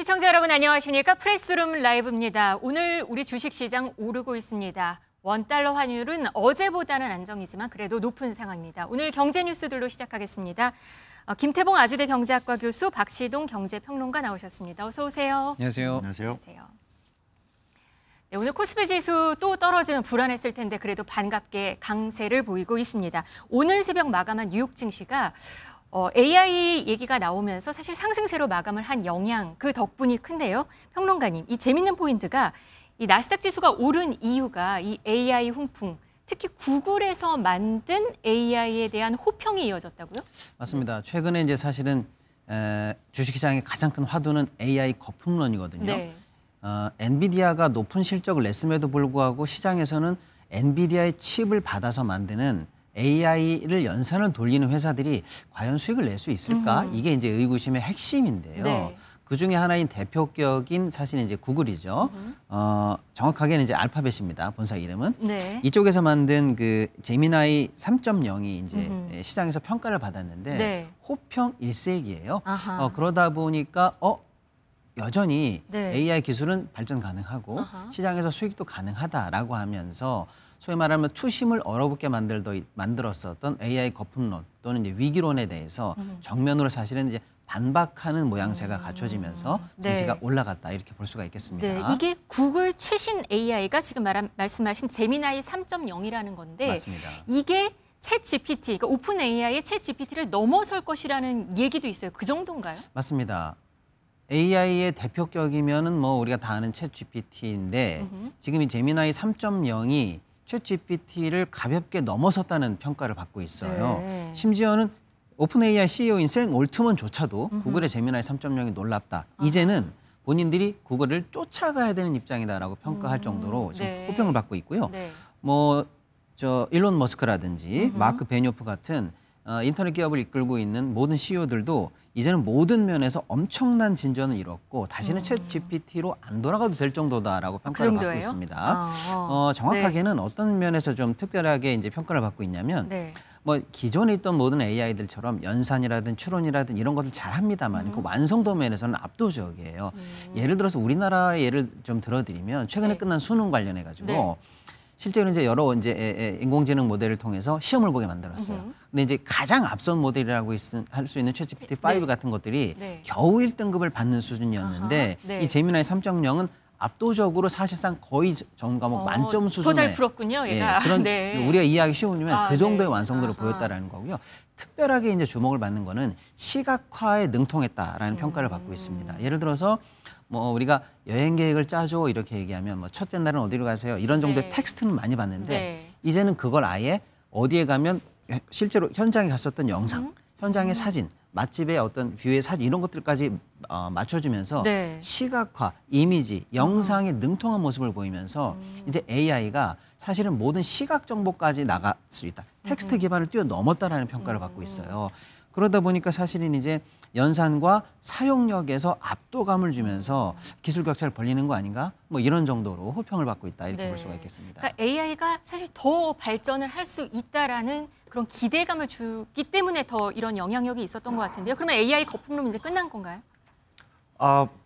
시청자 여러분 안녕하십니까? 프레스룸 라이브입니다. 오늘 우리 주식시장 오르고 있습니다. 원달러 환율은 어제보다는 안정이지만 그래도 높은 상황입니다. 오늘 경제 뉴스들로 시작하겠습니다. 김태봉 아주대 경제학과 교수, 박시동 경제평론가 나오셨습니다. 어서 오세요. 안녕하세요. 안녕하세요. 네, 오늘 코스피 지수 또 떨어지면 불안했을 텐데 그래도 반갑게 강세를 보이고 있습니다. 오늘 새벽 마감한 뉴욕 증시가 AI 얘기가 나오면서 사실 상승세로 마감을 한 영향, 그 덕분이 큰데요. 평론가님, 이 재밌는 포인트가 이 나스닥 지수가 오른 이유가 이 AI 훈풍, 특히 구글에서 만든 AI에 대한 호평이 이어졌다고요? 맞습니다. 최근에 이제 사실은 주식시장의 가장 큰 화두는 AI 거품론이거든요. 네. 엔비디아가 높은 실적을 냈음에도 불구하고 시장에서는 엔비디아의 칩을 받아서 만드는 AI를 연산을 돌리는 회사들이 과연 수익을 낼 수 있을까? 이게 이제 의구심의 핵심인데요. 네. 그 중에 하나인 대표격인 사실 이제 구글이죠. 정확하게는 이제 알파벳입니다. 본사 이름은. 네. 이쪽에서 만든 그 제미나이 3.0이 이제 시장에서 평가를 받았는데 네. 호평 일색이에요. 아하. 그러다 보니까 여전히 네. AI 기술은 발전 가능하고 시장에서 수익도 가능하다라고 하면서 소위 말하면 투심을 얼어붙게 만들었었던 AI 거품론 또는 이제 위기론에 대해서 정면으로 사실은 이제 반박하는 모양새가 갖춰지면서 증시가 올라갔다 이렇게 볼 수가 있겠습니다. 네, 이게 구글 최신 AI가 지금 말씀하신 제미나이 3.0이라는 건데 맞습니다. 이게 챗 GPT, 그러니까 오픈 AI의 챗 GPT를 넘어설 것이라는 얘기도 있어요. 그 정도인가요? 맞습니다. AI의 대표격이면은 뭐 우리가 다 아는 챗 GPT인데 지금 이 제미나이 3.0이 챗 GPT를 가볍게 넘어섰다는 평가를 받고 있어요. 네. 심지어는 오픈 AI CEO인 샘 올트먼조차도 구글의 제미나이 3.0이 놀랍다. 이제는 본인들이 구글을 쫓아가야 되는 입장이다라고 평가할 정도로 지금 네. 호평을 받고 있고요. 네. 일론 머스크라든지 마크 베뇨프 같은 인터넷 기업을 이끌고 있는 모든 CEO들도 이제는 모든 면에서 엄청난 진전을 이뤘고 다시는 챗 GPT로 안 돌아가도 될 정도다라고 평가를 받고 있습니다. 정확하게는 네. 어떤 면에서 좀 특별하게 이제 평가를 받고 있냐면 네. 뭐 기존에 있던 모든 AI들처럼 연산이라든 추론이라든 이런 것들 잘합니다만 그 완성도 면에서는 압도적이에요. 예를 들어서 우리나라의 예를 좀 들어드리면 최근에 네. 끝난 수능 관련해 가지고 네. 실제로 이제 여러 이제 인공지능 모델을 통해서 시험을 보게 만들었어요. 근데 이제 가장 앞선 모델이라고 할 수 있는 챗GPT5 네. 같은 것들이 네. 겨우 1등급을 받는 수준이었는데 네. 이 제미나이 3.0은 압도적으로 사실상 거의 전 과목 만점 수준의 더 잘 풀었군요, 얘가. 그런 네. 우리가 이해하기 쉬우면 그 정도의 네. 완성도를 보였다라는 거고요. 특별하게 이제 주목을 받는 거는 시각화에 능통했다라는 평가를 받고 있습니다. 예를 들어서 뭐 우리가 여행 계획을 짜줘 이렇게 얘기하면 뭐 첫째 날은 어디로 가세요? 이런 정도의 네. 텍스트는 많이 봤는데 네. 이제는 그걸 아예 어디에 가면 실제로 현장에 갔었던 영상, 현장의 사진, 맛집의 어떤 뷰의 사진 이런 것들까지 맞춰주면서 네. 시각화, 이미지, 영상의 능통한 모습을 보이면서 이제 AI가 사실은 모든 시각 정보까지 나갈 수 있다. 텍스트 기반을 뛰어넘었다라는 평가를 받고 있어요. 그러다 보니까 사실은 이제 연산과 사용력에서 압도감을 주면서 기술 격차를 벌리는 거 아닌가? 뭐 이런 정도로 호평을 받고 있다 이렇게 네. 볼 수가 있겠습니다. 그러니까 AI가 사실 더 발전을 할 수 있다라는 그런 기대감을 주기 때문에 더 이런 영향력이 있었던 것 같은데요. 그러면 AI 거품론 이제 끝난 건가요?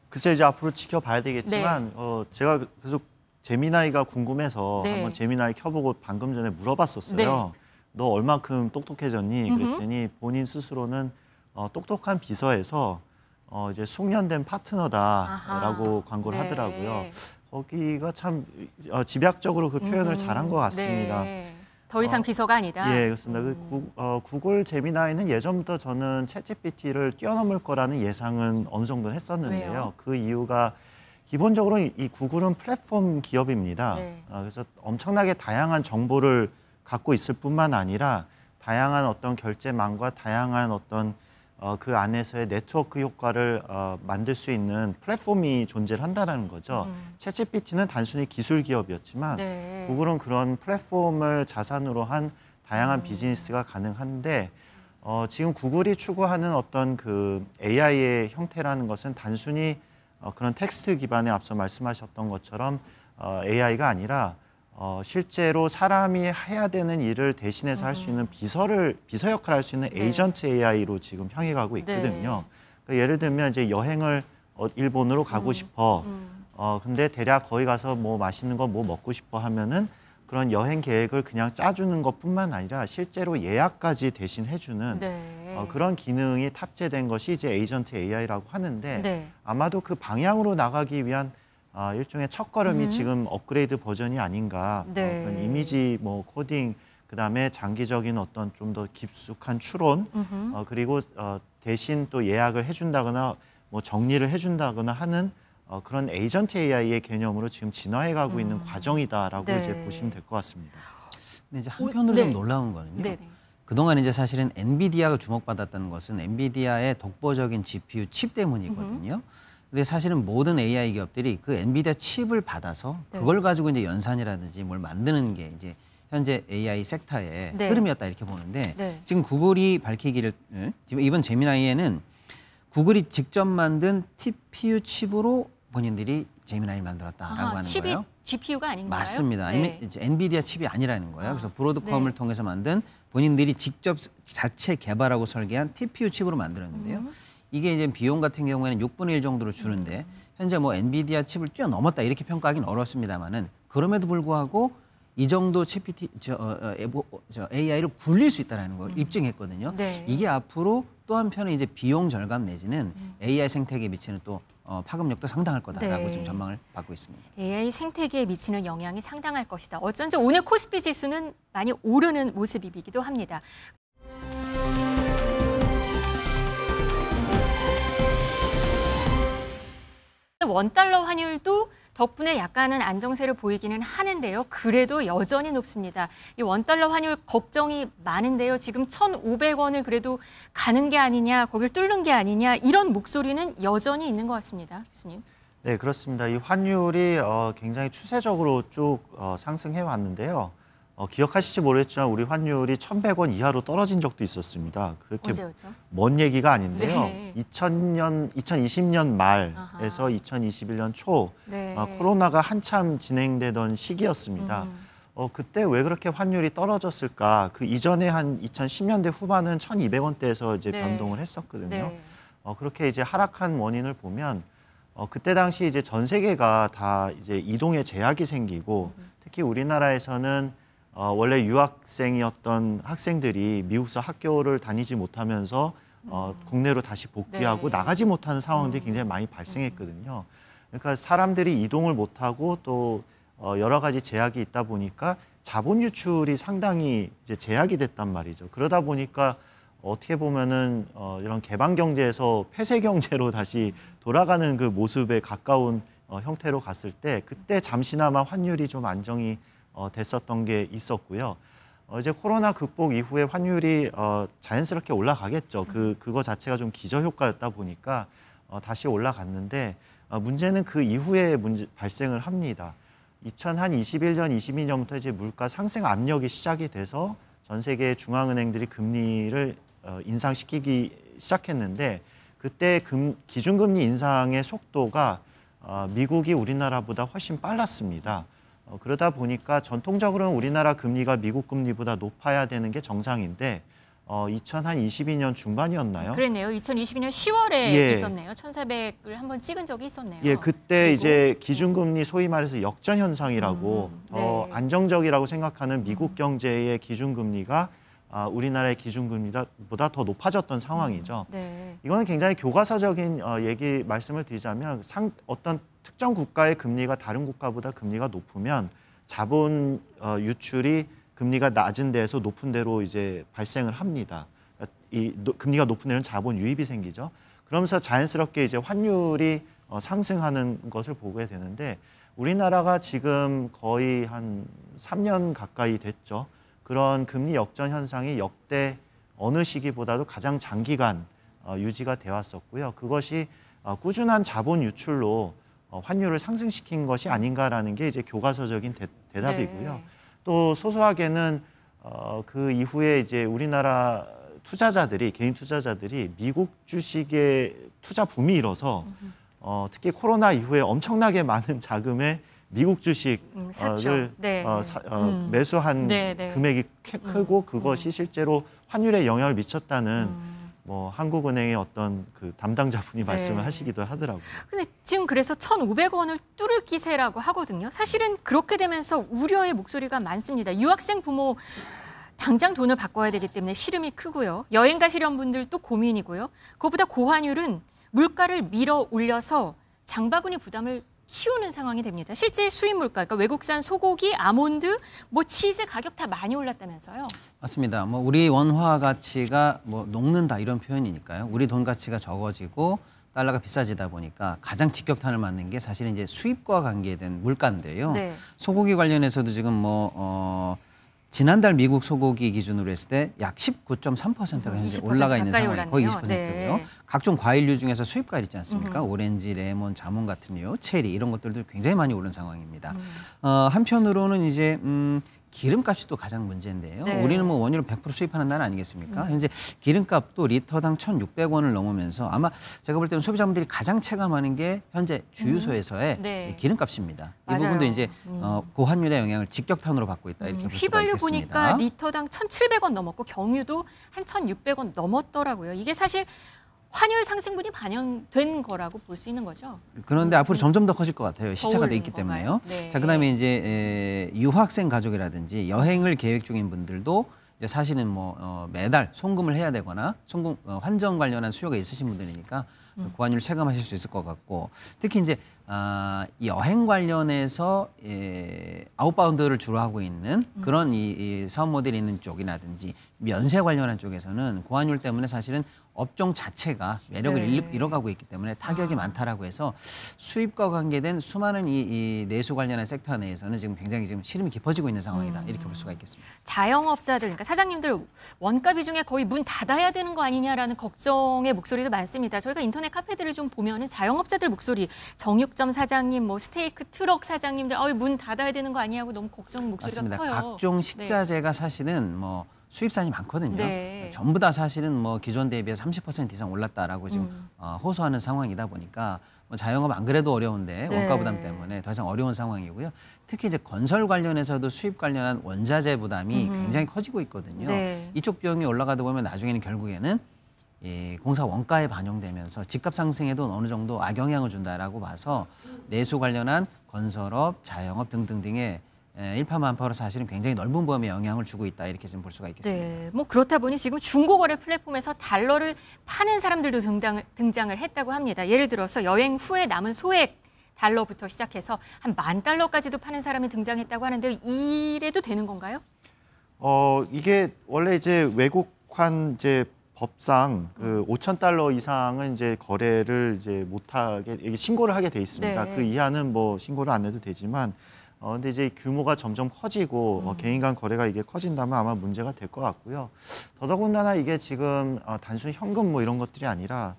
글쎄 이제 앞으로 지켜봐야 되겠지만 제가 계속 제미나이가 궁금해서 네. 한번 제미나이 켜보고 방금 전에 물어봤었어요. 네. 너 얼만큼 똑똑해졌니? 그랬더니 본인 스스로는 똑똑한 비서에서 이제 숙련된 파트너다라고 광고를 네. 하더라고요. 거기가 참 집약적으로 그 표현을 잘한 것 같습니다. 네. 더 이상 비서가 아니다. 예, 그렇습니다. 구글 제미나이는 예전부터 저는 챗GPT를 뛰어넘을 거라는 예상은 어느 정도 했었는데요. 왜요? 그 이유가 기본적으로 이 구글은 플랫폼 기업입니다. 네. 그래서 엄청나게 다양한 정보를 갖고 있을 뿐만 아니라 다양한 어떤 결제망과 다양한 어떤 그 안에서의 네트워크 효과를 만들 수 있는 플랫폼이 존재를 한다는 거죠. 챗GPT는 단순히 기술 기업이었지만 네. 구글은 그런 플랫폼을 자산으로 한 다양한 비즈니스가 가능한데 지금 구글이 추구하는 어떤 그 AI의 형태라는 것은 단순히 그런 텍스트 기반의 앞서 말씀하셨던 것처럼 AI가 아니라 실제로 사람이 해야 되는 일을 대신해서 할 수 있는 비서 역할을 할 수 있는 에이전트 AI로 지금 향해 가고 있거든요. 네. 그러니까 예를 들면 이제 여행을 일본으로 가고 싶어. 근데 대략 거기 가서 뭐 맛있는 거 뭐 먹고 싶어 하면은 그런 여행 계획을 그냥 짜주는 것뿐만 아니라 실제로 예약까지 대신 해주는 네. 그런 기능이 탑재된 것이 이제 에이전트 AI라고 하는데 네. 아마도 그 방향으로 나가기 위한 일종의 첫걸음이 지금 업그레이드 버전이 아닌가. 네. 그런 이미지 뭐 코딩 그다음에 장기적인 어떤 좀 더 깊숙한 추론 그리고 대신 또 예약을 해준다거나 뭐 정리를 해준다거나 하는 그런 에이전트 AI의 개념으로 지금 진화해가고 있는 과정이다라고 네. 이제 보시면 될 것 같습니다. 근데 이제 한편으로 네. 좀 놀라운 거는요. 네. 그동안 이제 사실은 엔비디아가 주목받았다는 것은 엔비디아의 독보적인 GPU 칩 때문이거든요. 근데 사실은 모든 AI 기업들이 그 엔비디아 칩을 받아서 네. 그걸 가지고 이제 연산이라든지 뭘 만드는 게 이제 현재 AI 섹터의 네. 흐름이었다 이렇게 보는데 네. 지금 구글이 밝히기를 지금 이번 제미나이에는 구글이 직접 만든 TPU 칩으로 본인들이 제미나이를 만들었다라고 하는 칩이 거예요. GPU가 아닌가요? 맞습니다. 네. 이제 엔비디아 칩이 아니라는 거예요. 그래서 브로드컴을 네. 통해서 만든 본인들이 직접 자체 개발하고 설계한 TPU 칩으로 만들었는데요. 이게 이제 비용 같은 경우에는 6분의 1 정도로 주는데 현재 뭐 엔비디아 칩을 뛰어넘었다 이렇게 평가하기는 어렵습니다만은 그럼에도 불구하고 이 정도 AI를 굴릴 수 있다는 걸 입증했거든요. 네. 이게 앞으로 또 한편에 이제 비용 절감 내지는 AI 생태계에 미치는 또 파급력도 상당할 거다라고 네. 지금 전망을 받고 있습니다. AI 생태계에 미치는 영향이 상당할 것이다. 어쩐지 오늘 코스피 지수는 많이 오르는 모습이기도 합니다. 원달러 환율도 덕분에 약간은 안정세를 보이기는 하는데요. 그래도 여전히 높습니다. 이 원달러 환율 걱정이 많은데요. 지금 1,500원을 그래도 가는 게 아니냐, 거길 뚫는 게 아니냐 이런 목소리는 여전히 있는 것 같습니다. 교수님. 네, 그렇습니다. 이 환율이 굉장히 추세적으로 쭉 상승해 왔는데요. 기억하실지 모르겠지만 우리 환율이 1,100원 이하로 떨어진 적도 있었습니다. 그렇게 언제였죠? 먼 얘기가 아닌데요. 네. 2020년 말에서 2021년 초 네. 코로나가 한참 진행되던 시기였습니다. 그때 왜 그렇게 환율이 떨어졌을까? 그 이전에 한 2010년대 후반은 1,200원대에서 이제 네. 변동을 했었거든요. 네. 그렇게 이제 하락한 원인을 보면 그때 당시 이제 전 세계가 다 이제 이동에 제약이 생기고 특히 우리나라에서는 원래 유학생이었던 학생들이 미국서 학교를 다니지 못하면서 국내로 다시 복귀하고 네. 나가지 못하는 상황들이 굉장히 많이 발생했거든요. 그러니까 사람들이 이동을 못하고 또 여러 가지 제약이 있다 보니까 자본 유출이 상당히 이제 제약이 됐단 말이죠. 그러다 보니까 어떻게 보면은 이런 개방 경제에서 폐쇄 경제로 다시 돌아가는 그 모습에 가까운 형태로 갔을 때 그때 잠시나마 환율이 좀 안정이 됐었던 게 있었고요. 이제 코로나 극복 이후에 환율이 자연스럽게 올라가겠죠. 그거 자체가 좀 기저효과였다 보니까 다시 올라갔는데 문제는 그 이후에 발생을 합니다. 2021년, 22년부터 이제 물가 상승 압력이 시작이 돼서 전 세계 중앙은행들이 금리를 인상시키기 시작했는데 그때 기준금리 인상의 속도가 미국이 우리나라보다 훨씬 빨랐습니다. 그러다 보니까 전통적으로는 우리나라 금리가 미국 금리보다 높아야 되는 게 정상인데 2022년 중반이었나요? 그랬네요. 2022년 10월에 예. 있었네요. 1,400을 한번 찍은 적이 있었네요. 예, 그때 이제 기준금리 소위 말해서 역전 현상이라고 더 네. 안정적이라고 생각하는 미국 경제의 기준금리가 우리나라의 기준금리보다 더 높아졌던 상황이죠. 네. 이거는 굉장히 교과서적인 말씀을 드리자면 어떤 특정 국가의 금리가 다른 국가보다 금리가 높으면 자본 유출이 금리가 낮은 데에서 높은 데로 이제 발생을 합니다. 금리가 높은 데는 자본 유입이 생기죠. 그러면서 자연스럽게 이제 환율이 상승하는 것을 보게 되는데 우리나라가 지금 거의 한 3년 가까이 됐죠. 그런 금리 역전 현상이 역대 어느 시기보다도 가장 장기간 유지가 되어 왔었고요. 그것이 꾸준한 자본 유출로 환율을 상승시킨 것이 아닌가라는 게 이제 교과서적인 대답이고요. 네. 또 소소하게는 그 이후에 이제 우리나라 개인 투자자들이 미국 주식의 투자 붐이 일어서 특히 코로나 이후에 엄청나게 많은 자금에 미국 주식을 네. 매수한 네, 네. 금액이 크고 그것이 실제로 환율에 영향을 미쳤다는 뭐 한국은행의 어떤 그 담당자분이 네. 말씀을 하시기도 하더라고요. 근데 지금 그래서 1,500원을 뚫을 기세라고 하거든요. 사실은 그렇게 되면서 우려의 목소리가 많습니다. 유학생 부모 당장 돈을 바꿔야 되기 때문에 시름이 크고요. 여행 가시려는 분들도 고민이고요. 그것보다 고환율은 물가를 밀어 올려서 장바구니 부담을 키우는 상황이 됩니다. 실제 수입 물가, 그러니까 외국산 소고기, 아몬드, 뭐 치즈 가격 다 많이 올랐다면서요? 맞습니다. 뭐 우리 원화 가치가 뭐 녹는다 이런 표현이니까요. 우리 돈 가치가 적어지고 달러가 비싸지다 보니까 가장 직격탄을 맞는 게 사실은 이제 수입과 관계된 물가인데요. 네. 소고기 관련해서도 지금 지난달 미국 소고기 기준으로 했을 때 약 19.3%가 현재 20% 올라가 있는 가까이 상황이에요. 거의 올랐네요. 20%고요. 네. 각종 과일류 중에서 수입 과일 있지 않습니까? 오렌지, 레몬, 자몽 같은 류, 체리 이런 것들도 굉장히 많이 오른 상황입니다. 한편으로는 이제 기름값이 또 가장 문제인데요. 네. 우리는 뭐 원유를 100% 수입하는 나라 아니겠습니까? 현재 기름값도 리터당 1,600원을 넘으면서 아마 제가 볼 때는 소비자분들이 가장 체감하는 게 현재 주유소에서의 네. 이 기름값입니다. 이 맞아요. 부분도 이제 고환율의 영향을 직격탄으로 받고 있다 이렇게 볼 수가 휘발유 있겠습니다. 보니까 리터당 1,700원 넘었고 경유도 한 1,600원 넘었더라고요. 이게 사실 환율 상승분이 반영된 거라고 볼 수 있는 거죠. 그런데 앞으로 점점 더 커질 것 같아요. 시차가 돼 있기 오르는 때문에요. 건가요? 네. 자, 그다음에 이제 유학생 가족이라든지 여행을 계획 중인 분들도 이제 사실은 매달 송금을 해야 되거나 환전 관련한 수요가 있으신 분들이니까 고환율 체감하실 수 있을 것 같고, 특히 이제 여행 관련해서 아웃바운드를 주로 하고 있는 그런 이 사업 모델이 있는 쪽이라든지 면세 관련한 쪽에서는 고환율 때문에 사실은 업종 자체가 매력을 네. 잃어가고 있기 때문에 타격이 많다라고 해서 수입과 관계된 수많은 이 내수 관련한 섹터 내에서는 지금 굉장히 지금 시름이 깊어지고 있는 상황이다 이렇게 볼 수가 있겠습니다. 자영업자들, 그러니까 사장님들 원가 비중에 거의 문 닫아야 되는 거 아니냐라는 걱정의 목소리도 많습니다. 저희가 인터넷 카페들을 좀 보면은 자영업자들 목소리, 정육점 사장님, 뭐 스테이크 트럭 사장님들, 문 닫아야 되는 거 아니냐고 너무 걱정 목소리가 맞습니다. 커요. 각종 식자재가 사실은 수입산이 많거든요. 네. 전부 다 사실은 기존 대비해서 30% 이상 올랐다라고 지금 호소하는 상황이다 보니까 자영업 안 그래도 어려운데 네. 원가 부담 때문에 더 이상 어려운 상황이고요. 특히 이제 건설 관련해서도 수입 관련한 원자재 부담이 굉장히 커지고 있거든요. 네. 이쪽 비용이 올라가다 보면 나중에는 결국에는 공사 원가에 반영되면서 집값 상승에도 어느 정도 악영향을 준다라고 봐서 내수 관련한 건설업, 자영업 등등등의 일파만파로 사실은 굉장히 넓은 범위에 영향을 주고 있다 이렇게 좀 볼 수가 있겠습니다. 네, 뭐 그렇다 보니 지금 중고거래 플랫폼에서 달러를 파는 사람들도 등장을 했다고 합니다. 예를 들어서 여행 후에 남은 소액 달러부터 시작해서 한 $10,000까지도 파는 사람이 등장했다고 하는데 이래도 되는 건가요? 이게 원래 이제 외국환 이제 법상 그 $5,000 이상은 이제 거래를 이제 못하게 이게 신고를 하게 돼 있습니다. 네. 그 이하는 신고를 안 해도 되지만 근데 이제 규모가 점점 커지고 개인 간 거래가 이게 커진다면 아마 문제가 될 것 같고요. 더더군다나 이게 지금 단순 현금 이런 것들이 아니라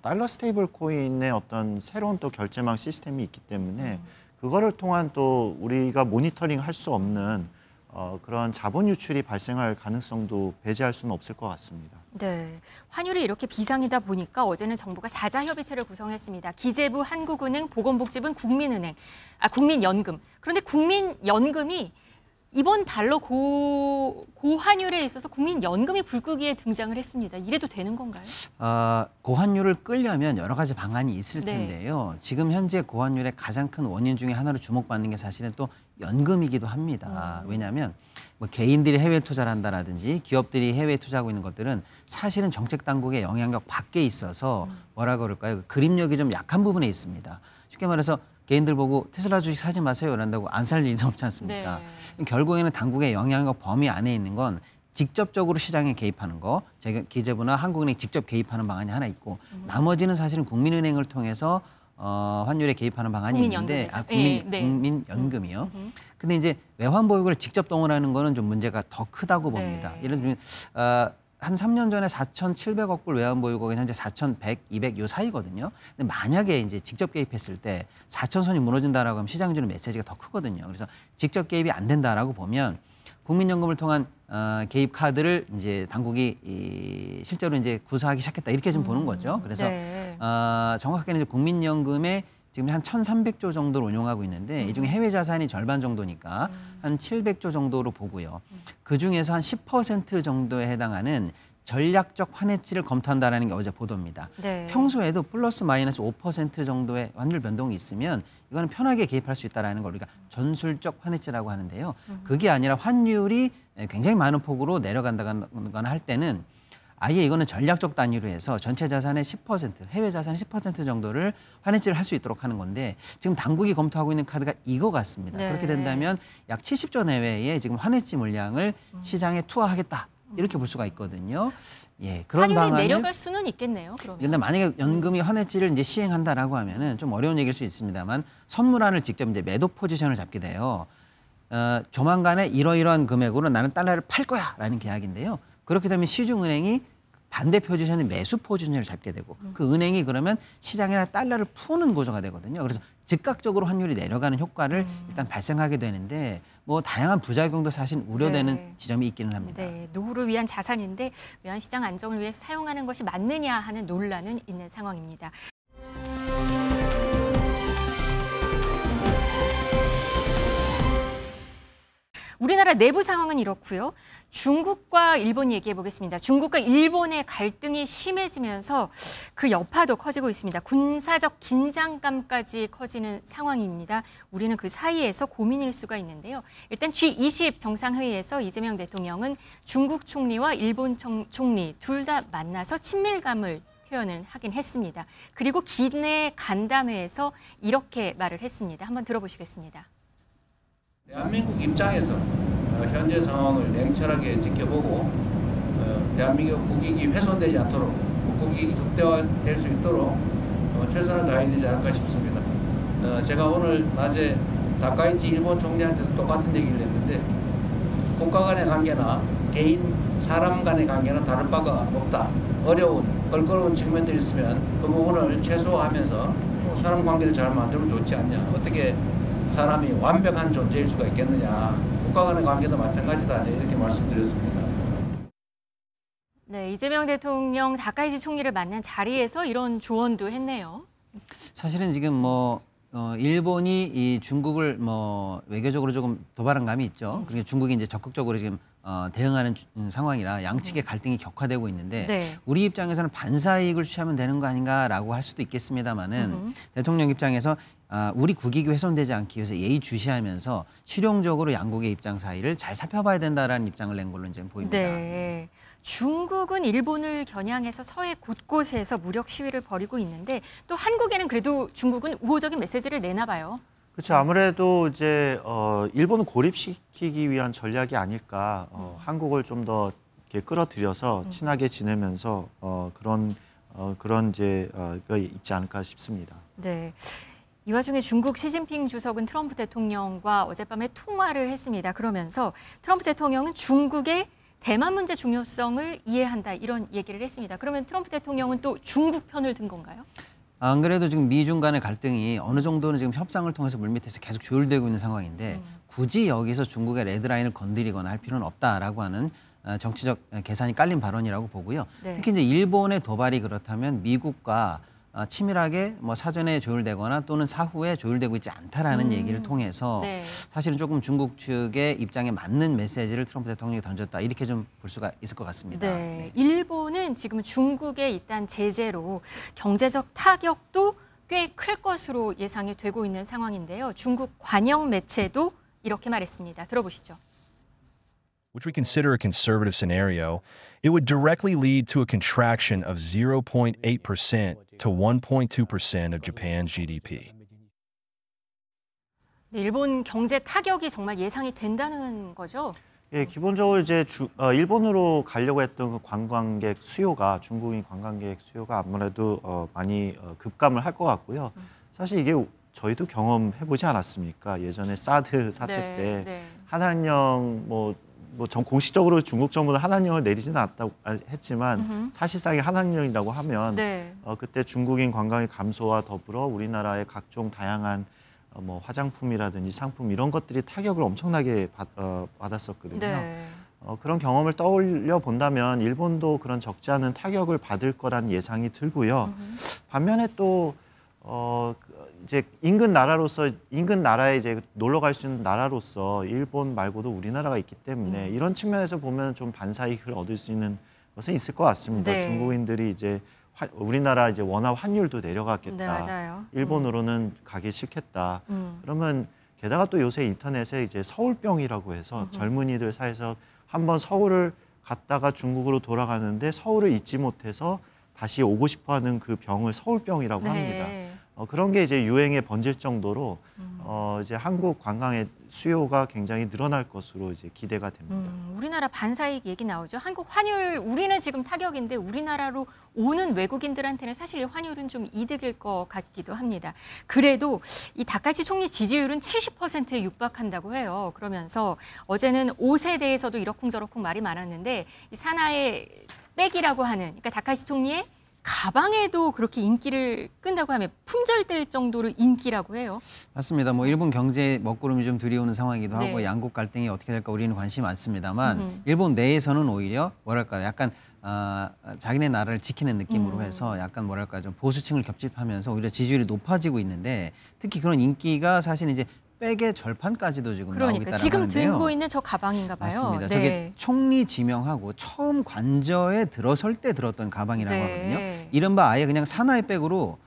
달러 스테이블 코인의 어떤 새로운 또 결제망 시스템이 있기 때문에 그거를 통한 또 우리가 모니터링 할 수 없는 그런 자본 유출이 발생할 가능성도 배제할 수는 없을 것 같습니다. 네, 환율이 이렇게 비상이다 보니까 어제는 정부가 사자협의체를 구성했습니다. 기재부, 한국은행, 보건복지부, 국민연금. 그런데 국민연금이 이번 달러 고환율에 있어서 국민연금이 불끄기에 등장을 했습니다. 이래도 되는 건가요? 고환율을 끌려면 여러 가지 방안이 있을 네. 텐데요. 지금 현재 고환율의 가장 큰 원인 중에 하나로 주목받는 게 사실은 또 연금이기도 합니다. 왜냐하면 개인들이 해외 투자를 한다라든지 기업들이 해외에 투자하고 있는 것들은 사실은 정책 당국의 영향력 밖에 있어서 뭐라 그럴까요? 그림력이 좀 약한 부분에 있습니다. 쉽게 말해서 개인들 보고 테슬라 주식 사지 마세요 이런다고 안 살 일은 없지 않습니까? 네. 결국에는 당국의 영향력 범위 안에 있는 건 직접적으로 시장에 개입하는 거, 기재부나 한국은행이 직접 개입하는 방안이 하나 있고 나머지는 사실은 국민은행을 통해서 환율에 개입하는 방안이 있는데 국민연금이요. 근데 이제 외환 보유고를 직접 동원하는 거는 좀 문제가 더 크다고 봅니다. 네. 예를 들면 한 3년 전에 4,700억 불 외환 보유고가 현재 4,100, 200 요 사이거든요. 근데 만약에 이제 직접 개입했을 때 4,000선이 무너진다라고 하면 시장에 주는 메시지가 더 크거든요. 그래서 직접 개입이 안 된다라고 보면 국민연금을 통한 개입 카드를 이제 당국이 실제로 이제 구사하기 시작했다 이렇게 좀 보는 거죠. 그래서 네. 정확하게는 이제 국민연금에 지금 한 1,300조 정도를 운용하고 있는데 이 중에 해외 자산이 절반 정도니까 한 700조 정도로 보고요. 그 중에서 한 10% 정도에 해당하는 전략적 환해지를 검토한다는 게 어제 보도입니다. 네. 평소에도 플러스 마이너스 5% 정도의 환율 변동이 있으면 이거는 편하게 개입할 수 있다는 걸 우리가 전술적 환해지라고 하는데요. 그게 아니라 환율이 굉장히 많은 폭으로 내려간다거나 할 때는 아예 이거는 전략적 단위로 해서 전체 자산의 10%, 해외 자산의 10% 정도를 환해지를 할 수 있도록 하는 건데 지금 당국이 검토하고 있는 카드가 이거 같습니다. 네. 그렇게 된다면 약 70조 내외의 지금 환해지 물량을 시장에 투하하겠다. 이렇게 볼 수가 있거든요. 예, 그런 환율이 방안을 내려갈 수는 있겠네요. 그러면. 근데 만약에 연금이 환해지를 이제 시행한다라고 하면은 좀 어려운 얘기일 수 있습니다만 선물안을 직접 이제 매도 포지션을 잡게 돼요. 조만간에 이러이러한 금액으로 나는 달러를 팔 거야라는 계약인데요. 그렇게 되면 시중은행이 반대 포지션의 매수 포지션을 잡게 되고 그 은행이 그러면 시장에 달러를 푸는 구조가 되거든요. 그래서 즉각적으로 환율이 내려가는 효과를 일단 발생하게 되는데 뭐 다양한 부작용도 사실 우려되는 네. 지점이 있기는 합니다. 네, 노후를 위한 자산인데 외환시장 안정을 위해서 사용하는 것이 맞느냐 하는 논란은 있는 상황입니다. 우리나라 내부 상황은 이렇고요. 중국과 일본 얘기해 보겠습니다. 중국과 일본의 갈등이 심해지면서 그 여파도 커지고 있습니다. 군사적 긴장감까지 커지는 상황입니다. 우리는 그 사이에서 고민일 수가 있는데요. 일단 G20 정상회의에서 이재명 대통령은 중국 총리와 일본 총리 둘 다 만나서 친밀감을 표현을 하긴 했습니다. 그리고 기내 간담회에서 이렇게 말을 했습니다. 한번 들어보시겠습니다. 대한민국 입장에서 현재 상황을 냉철하게 지켜보고 대한민국 국익이 훼손되지 않도록 국익이 극대화될 수 있도록 최선을 다해야 되지 않을까 싶습니다. 제가 오늘 낮에 다카이치 일본 총리한테도 똑같은 얘기를 했는데 국가 간의 관계나 개인 사람 간의 관계는 다를 바가 없다. 어려운 껄끄러운 측면들이 있으면 그 부분을 최소화하면서 사람 관계를 잘 만들면 좋지 않냐. 어떻게 사람이 완벽한 존재일 수가 있겠느냐. 국가 간의 관계도 마찬가지다. 이렇게 말씀드렸습니다. 네, 이재명 대통령 다카이치 총리를 만난 자리에서 이런 조언도 했네요. 사실은 지금 뭐 일본이 이 중국을 뭐 외교적으로 조금 도발한 감이 있죠. 그리고 중국이 이제 적극적으로 지금 대응하는 상황이라 양측의 갈등이 격화되고 있는데 네. 우리 입장에서는 반사이익을 취하면 되는 거 아닌가라고 할 수도 있겠습니다만은 대통령 입장에서 우리 국익이 훼손되지 않기 위해서 예의주시하면서 실용적으로 양국의 입장 사이를 잘 살펴봐야 된다라는 입장을 낸 걸로 이제 보입니다. 네. 중국은 일본을 겨냥해서 서해 곳곳에서 무력 시위를 벌이고 있는데 또 한국에는 그래도 중국은 우호적인 메시지를 내나 봐요. 그렇죠. 아무래도 이제 일본을 고립시키기 위한 전략이 아닐까. 한국을 좀 더 이렇게 끌어들여서 친하게 지내면서 그런 이제 가 있지 않을까 싶습니다. 네. 이 와중에 중국 시진핑 주석은 트럼프 대통령과 어젯밤에 통화를 했습니다. 그러면서 트럼프 대통령은 중국의 대만 문제 중요성을 이해한다 이런 얘기를 했습니다. 그러면 트럼프 대통령은 또 중국 편을 든 건가요? 안 그래도 지금 미중 간의 갈등이 어느 정도는 지금 협상을 통해서 물밑에서 계속 조율되고 있는 상황인데 굳이 여기서 중국의 레드라인을 건드리거나 할 필요는 없다라고 하는 정치적 계산이 깔린 발언이라고 보고요. 네. 특히 이제 일본의 도발이 그렇다면 미국과 치밀하게 뭐 사전에 조율되거나 또는 사후에 조율되고 있지 않다라는 얘기를 통해서 네. 사실은 조금 중국 측의 입장에 맞는 메시지를 트럼프 대통령이 던졌다 이렇게 좀 볼 수가 있을 것 같습니다. 네. 일본은 지금 중국의 일단 제재로 경제적 타격도 꽤 클 것으로 예상이 되고 있는 상황인데요. 중국 관영 매체도 이렇게 말했습니다. 들어보시죠. which we consider a conservative scenario, it would directly lead to a contraction of 0.8% to 1.2% of Japan's GDP. 네, 일본 경제 타격이 정말 예상이 된다는 거죠? 예, 기본적으로 이제 일본으로 가려고 했던 그 관광객 수요가 중국인 관광객 수요가 아무래도 많이 급감을 할 것 같고요. 사실 이게 저희도 경험해보지 않았습니까? 예전에 사드 사태 네, 때 네. 한한령 공식적으로 중국 정부는 한한령을 내리지는 않았다고 했지만 사실상의 한한령이라고 하면 네. 그때 중국인 관광의 감소와 더불어 우리나라의 각종 다양한 뭐 화장품이라든지 상품 이런 것들이 타격을 엄청나게 받았었거든요. 네. 그런 경험을 떠올려 본다면 일본도 그런 적지 않은 타격을 받을 거란 예상이 들고요. 반면에 또 이제 인근 나라에 이제 놀러 갈 수 있는 나라로서 일본 말고도 우리나라가 있기 때문에 이런 측면에서 보면 좀 반사이익을 얻을 수 있는 것은 있을 것 같습니다. 네. 중국인들이 이제 우리나라 이제 원화 환율도 내려갔겠다. 네, 맞아요. 일본으로는 가기 싫겠다. 그러면 게다가 또 요새 인터넷에 이제 서울병이라고 해서 젊은이들 사이에서 한번 서울을 갔다가 중국으로 돌아가는데 서울을 잊지 못해서 다시 오고 싶어하는 그 병을 서울병이라고 네. 합니다. 그런 게 이제 유행에 번질 정도로 이제 한국 관광의 수요가 굉장히 늘어날 것으로 이제 기대가 됩니다. 우리나라 반사이익 얘기 나오죠. 한국 환율 우리는 지금 타격인데 우리나라로 오는 외국인들한테는 사실 이 환율은 좀 이득일 것 같기도 합니다. 그래도 이 다카시 총리 지지율은 70%에 육박한다고 해요. 그러면서 어제는 옷에 대해서도 이러쿵저러쿵 말이 많았는데 이 사나의 백이라고 하는 그러니까 다카시 총리의 가방에도 그렇게 인기를 끈다고 하면 품절될 정도로 인기라고 해요. 맞습니다. 뭐 일본 경제 먹구름이 좀 들이오는 상황이기도 하고 네. 양국 갈등이 어떻게 될까 우리는 관심이 많습니다만 일본 내에서는 오히려 뭐랄까 약간 자기네 나라를 지키는 느낌으로 해서 약간 뭐랄까 좀 보수층을 겹집하면서 오히려 지지율이 높아지고 있는데 특히 그런 인기가 사실 이제 백의 절판까지도 지금 나오고 있다는 지금 하는데요. 들고 있는 저 가방인가 봐요. 맞습니다. 네. 저게 총리 지명하고 처음 관저에 들어설 때 들었던 가방이라고 네. 하거든요. 이른바 아예 그냥 사나이 백으로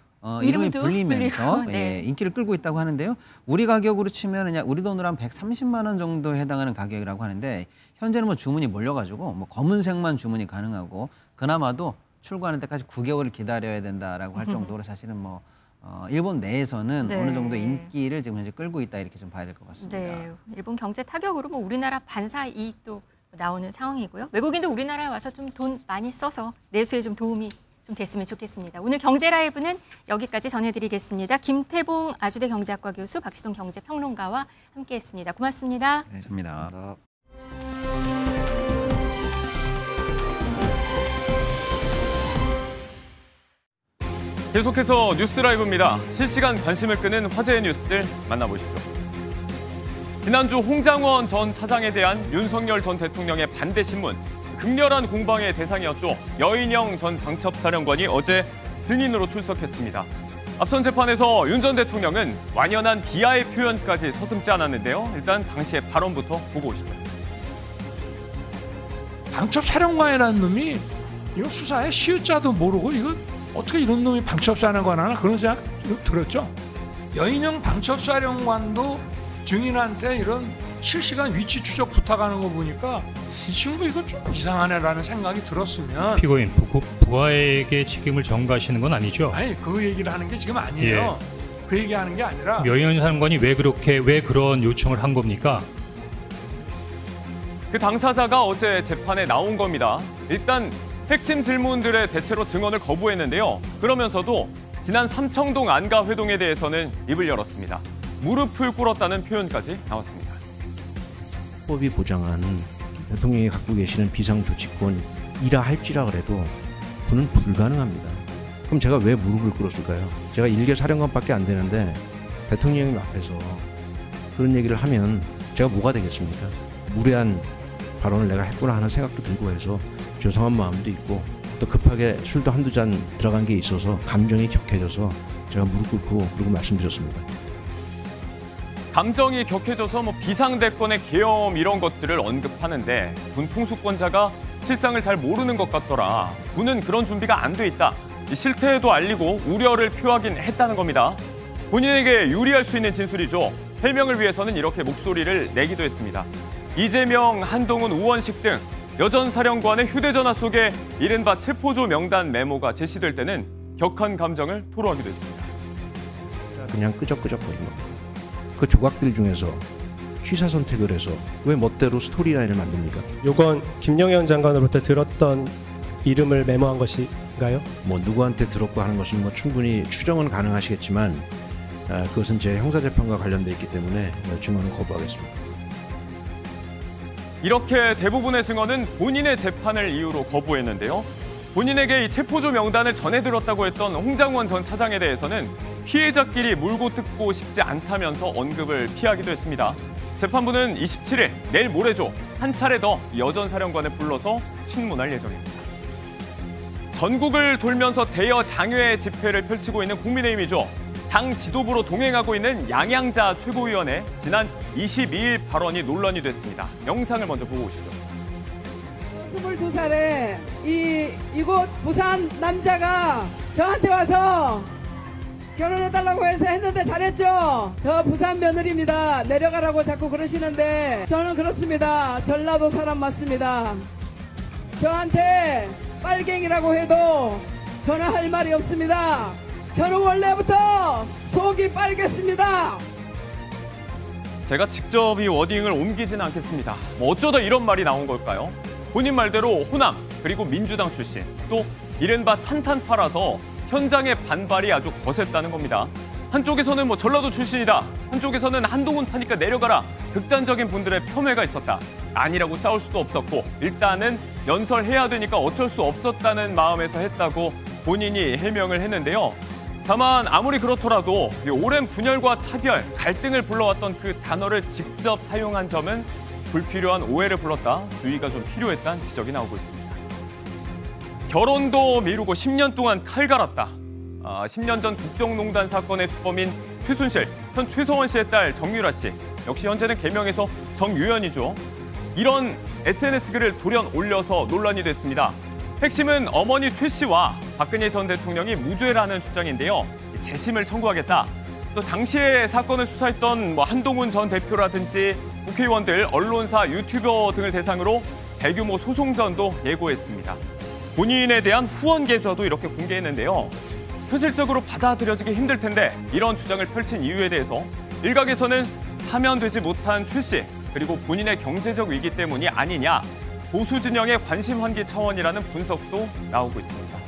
이름이 이름도 불리면서 불리고, 네. 인기를 끌고 있다고 하는데요. 우리 가격으로 치면 그냥 우리 돈으로 한 130만 원 정도에 해당하는 가격이라고 하는데 현재는 뭐 주문이 몰려가지고 뭐 검은색만 주문이 가능하고 그나마도 출고하는 데까지 9개월을 기다려야 된다라고 할 정도로 사실은 뭐 일본 내에서는 네. 어느 정도 인기를 지금 현재 끌고 있다 이렇게 좀 봐야 될 것 같습니다. 네, 일본 경제 타격으로 뭐 우리나라 반사 이익도 나오는 상황이고요. 외국인도 우리나라에 와서 좀 돈 많이 써서 내수에 좀 도움이 좀 됐으면 좋겠습니다. 오늘 경제 라이브는 여기까지 전해드리겠습니다. 김태봉 아주대 경제학과 교수, 박시동 경제평론가와 함께했습니다. 고맙습니다. 네, 감사합니다. 계속해서 뉴스 라이브입니다. 실시간 관심을 끄는 화제의 뉴스들 만나보시죠. 지난주 홍장원 전 차장에 대한 윤석열 전 대통령의 반대 신문, 극렬한 공방의 대상이었죠. 여인영 전 방첩사령관이 어제 증인으로 출석했습니다. 앞선 재판에서 윤 전 대통령은 완연한 비하의 표현까지 서슴지 않았는데요. 일단 당시의 발언부터 보고 오시죠. 방첩사령관이라는 놈이 이거 수사에 시우자도 모르고 이거 어떻게 이런 놈이 방첩사령관 하나 그런 생각 들었죠. 여인영 방첩사령관도 증인한테 이런 실시간 위치 추적 부탁하는 거 보니까 이 친구 이거 좀 이상하네라는 생각이 들었으면 피고인 부하에게 책임을 전가하시는 건 아니죠? 아니 그 얘기를 하는 게 지금 아니에요. 그 얘기하는 게 아니라 여인 사령관이 왜 그런 요청을 한 겁니까? 그 당사자가 어제 재판에 나온 겁니다. 일단 핵심 질문들의 대체로 증언을 거부했는데요. 그러면서도 지난 삼청동 안가 회동에 대해서는 입을 열었습니다. 무릎을 꿇었다는 표현까지 나왔습니다. 법이 보장한 대통령이 갖고 계시는 비상조치권이라 할지라 그래도 그는 불가능합니다. 그럼 제가 왜 무릎을 꿇었을까요? 제가 1개 사령관밖에 안 되는데 대통령님 앞에서 그런 얘기를 하면 제가 뭐가 되겠습니까? 무례한 발언을 내가 했구나 하는 생각도 들고 해서 죄송한 마음도 있고 또 급하게 술도 한두 잔 들어간 게 있어서 감정이 격해져서 제가 무릎 꿇고 그러고 말씀드렸습니다. 감정이 격해져서 비상대권의 계엄 이런 것들을 언급하는데 군 통수권자가 실상을 잘 모르는 것 같더라. 군은 그런 준비가 안 돼 있다. 이 실태에도 알리고 우려를 표하긴 했다는 겁니다. 본인에게 유리할 수 있는 진술이죠. 해명을 위해서는 이렇게 목소리를 내기도 했습니다. 이재명, 한동훈, 우원식 등 여전 사령관의 휴대전화 속에 이른바 체포조 명단 메모가 제시될 때는 격한 감정을 토로하기도 했습니다. 그냥 끄적끄적거린 겁니다. 그 조각들 중에서 취사 선택을 해서 왜 멋대로 스토리라인을 만듭니까? 요건 김영현 장관으로부터 들었던 이름을 메모한 것인가요? 뭐 누구한테 들었고 하는 것은 뭐 충분히 추정은 가능하시겠지만 그것은 제 형사재판과 관련돼 있기 때문에 증언은 거부하겠습니다. 이렇게 대부분의 증언은 본인의 재판을 이유로 거부했는데요. 본인에게 이 체포조 명단을 전해들었다고 했던 홍장원 전 차장에 대해서는 피해자끼리 물고 뜯고 싶지 않다면서 언급을 피하기도 했습니다. 재판부는 27일, 내일 모레죠. 한 차례 더 여전 사령관을 불러서 신문할 예정입니다. 전국을 돌면서 대여 장외 집회를 펼치고 있는 국민의힘이죠. 당 지도부로 동행하고 있는 양양자 최고위원의 지난 22일 발언이 논란이 됐습니다. 영상을 먼저 보고 오시죠. 22살에 이곳 부산 남자가 저한테 와서 결혼해달라고 해서 했는데 잘했죠? 저 부산 며느리입니다. 내려가라고 자꾸 그러시는데 저는 그렇습니다. 전라도 사람 맞습니다. 저한테 빨갱이라고 해도 저는 할 말이 없습니다. 저는 원래부터 속이 빨겠습니다. 제가 직접 이 워딩을 옮기지는 않겠습니다. 뭐 어쩌다 이런 말이 나온 걸까요? 본인 말대로 호남 그리고 민주당 출신 또 이른바 찬탄파라서 현장의 반발이 아주 거셌다는 겁니다. 한쪽에서는 뭐 전라도 출신이다. 한쪽에서는 한동훈 파니까 내려가라. 극단적인 분들의 폄훼가 있었다. 아니라고 싸울 수도 없었고 일단은 연설해야 되니까 어쩔 수 없었다는 마음에서 했다고 본인이 해명을 했는데요. 다만 아무리 그렇더라도 오랜 분열과 차별, 갈등을 불러왔던 그 단어를 직접 사용한 점은 불필요한 오해를 불렀다. 주의가 좀 필요했다는 지적이 나오고 있습니다. 결혼도 미루고 10년 동안 칼 갈았다. 10년 전 국정농단 사건의 주범인 최순실, 현 최서원 씨의 딸 정유라 씨. 역시 현재는 개명해서 정유연이죠. 이런 SNS 글을 돌연 올려서 논란이 됐습니다. 핵심은 어머니 최 씨와 박근혜 전 대통령이 무죄라는 주장인데요. 재심을 청구하겠다. 또 당시에 사건을 수사했던 한동훈 전 대표라든지 국회의원들, 언론사, 유튜버 등을 대상으로 대규모 소송전도 예고했습니다. 본인에 대한 후원 계좌도 이렇게 공개했는데요. 현실적으로 받아들여지기 힘들 텐데 이런 주장을 펼친 이유에 대해서 일각에서는 사면되지 못한 최 씨 그리고 본인의 경제적 위기 때문이 아니냐 보수 진영의 관심 환기 차원이라는 분석도 나오고 있습니다.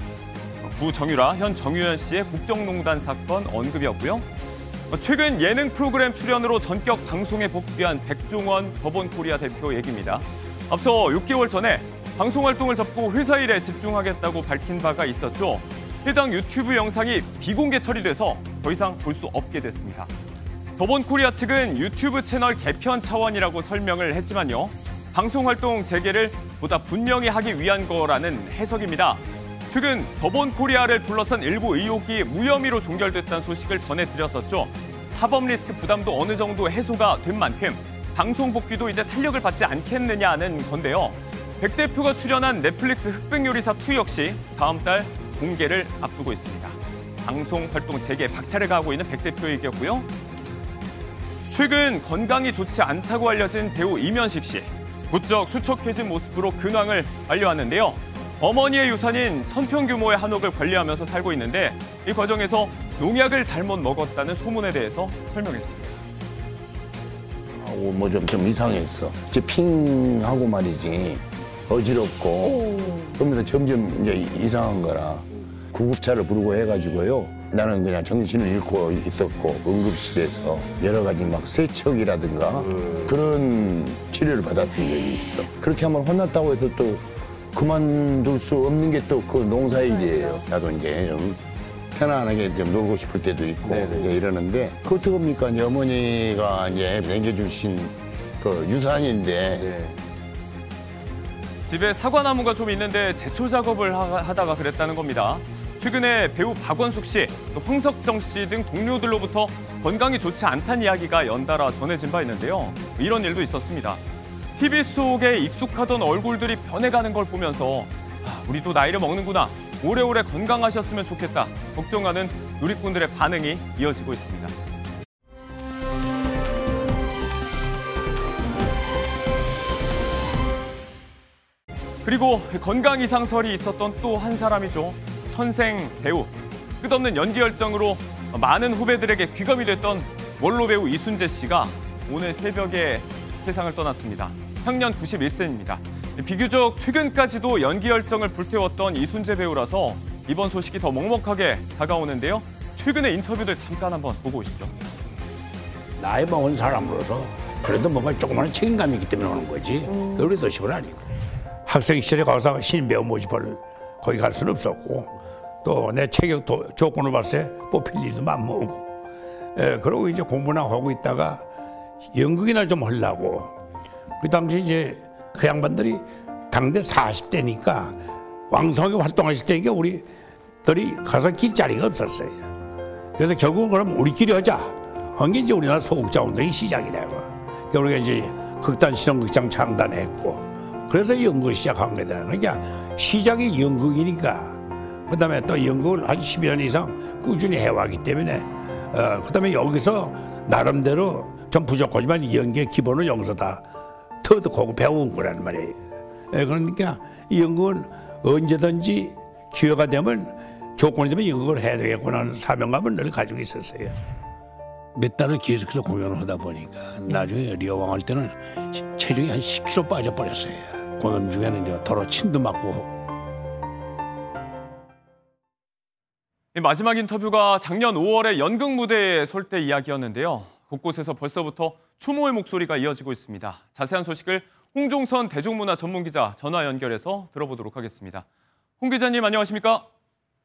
구 정유라, 현 정유연 씨의 국정농단 사건 언급이었고요. 최근 예능 프로그램 출연으로 전격 방송에 복귀한 백종원 더본코리아 대표 얘기입니다. 앞서 6개월 전에 방송 활동을 접고 회사 일에 집중하겠다고 밝힌 바가 있었죠. 해당 유튜브 영상이 비공개 처리돼서 더 이상 볼 수 없게 됐습니다. 더본코리아 측은 유튜브 채널 개편 차원이라고 설명을 했지만요. 방송 활동 재개를 보다 분명히 하기 위한 거라는 해석입니다. 최근 더본코리아를 둘러싼 일부 의혹이 무혐의로 종결됐다는 소식을 전해드렸었죠. 사법 리스크 부담도 어느 정도 해소가 된 만큼 방송 복귀도 이제 탄력을 받지 않겠느냐는 건데요. 백 대표가 출연한 넷플릭스 흑백요리사 2 역시 다음 달 공개를 앞두고 있습니다. 방송 활동 재개 박차를 가하고 있는 백 대표 얘기였고요. 최근 건강이 좋지 않다고 알려진 배우 이면식 씨. 부쩍 수척해진 모습으로 근황을 알려왔는데요. 어머니의 유산인 1000평 규모의 한옥을 관리하면서 살고 있는데 이 과정에서 농약을 잘못 먹었다는 소문에 대해서 설명했습니다. 뭐 좀 이상했어. 이제 핑하고 말이지. 어지럽고 그러면서 점점 이제 이상한 거라 구급차를 부르고 해가지고요. 나는 그냥 정신을 잃고 있었고 응급실에서 여러 가지 막 세척이라든가 그런 치료를 받았던 적이 있어. 그렇게 한번 혼났다고 해서 또 그만둘 수 없는 게 또 그 농사일이에요. 나도 이제 좀 편안하게 좀 놀고 싶을 때도 있고 이제 이러는데 그 어떻게 합니까? 이제 어머니가 이제 남겨주신 그 유산인데. 집에 사과나무가 좀 있는데 제초 작업을 하다가 그랬다는 겁니다. 최근에 배우 박원숙 씨, 또 황석정 씨 등 동료들로부터 건강이 좋지 않다는 이야기가 연달아 전해진 바 있는데요. 이런 일도 있었습니다. TV 속에 익숙하던 얼굴들이 변해가는 걸 보면서 우리도 나이를 먹는구나. 오래오래 건강하셨으면 좋겠다. 걱정하는 누리꾼들의 반응이 이어지고 있습니다. 그리고 건강 이상설이 있었던 또 한 사람이죠. 천생 배우. 끝없는 연기 열정으로 많은 후배들에게 귀감이 됐던 원로 배우 이순재 씨가 오늘 새벽에 세상을 떠났습니다. 향년 91세입니다. 비교적 최근까지도 연기 열정을 불태웠던 이순재 배우라서 이번 소식이 더 먹먹하게 다가오는데요. 최근의 인터뷰들 잠깐 한번 보고 오시죠. 나이 먹은 사람으로서 그래도 뭔가 조그마한 책임감이 있기 때문에 오는 거지. 우리도 시골 아니고. 학생 시절에 가서 신인 배우 모집을 거기 갈 수는 없었고 또 내 체격 조건을 봤을 때 뽑힐 일도 맘먹고 그러고 이제 공부나 하고 있다가 연극이나 좀 하려고 그 당시 이제 그 양반들이 당대 40대니까 왕성하게 활동하실 때니까 우리들이 가서 길 자리가 없었어요. 그래서 결국은 그럼 우리끼리 하자. 한 게 이제 우리나라 소극장 운동이 시작이라고. 우리가 이제 극단 실험극장 창단했고 그래서 연극을 시작한 거다. 그러니까 시작이 연극이니까 그다음에 또 연극을 한 10여 년 이상 꾸준히 해왔기 때문에 그다음에 여기서 나름대로 좀 부족하지만 연기의 기본은 여기서 다 터득하고 배운 거라는 말이에요. 그러니까 이 연극은 언제든지 기회가 되면 조건이 되면 연극을 해야 되겠구나 하는 사명감을 늘 가지고 있었어요. 몇 달을 계속해서 공연을 하다 보니까 나중에 리어왕 할 때는 체중이 한 10kg 빠져버렸어요. 공연 중에는 이제 더러 침도 맞고. 마지막 인터뷰가 작년 5월에 연극 무대에 설 때 이야기였는데요. 곳곳에서 벌써부터 추모의 목소리가 이어지고 있습니다. 자세한 소식을 홍종선 대중문화 전문기자 전화 연결해서 들어보도록 하겠습니다. 홍 기자님 안녕하십니까?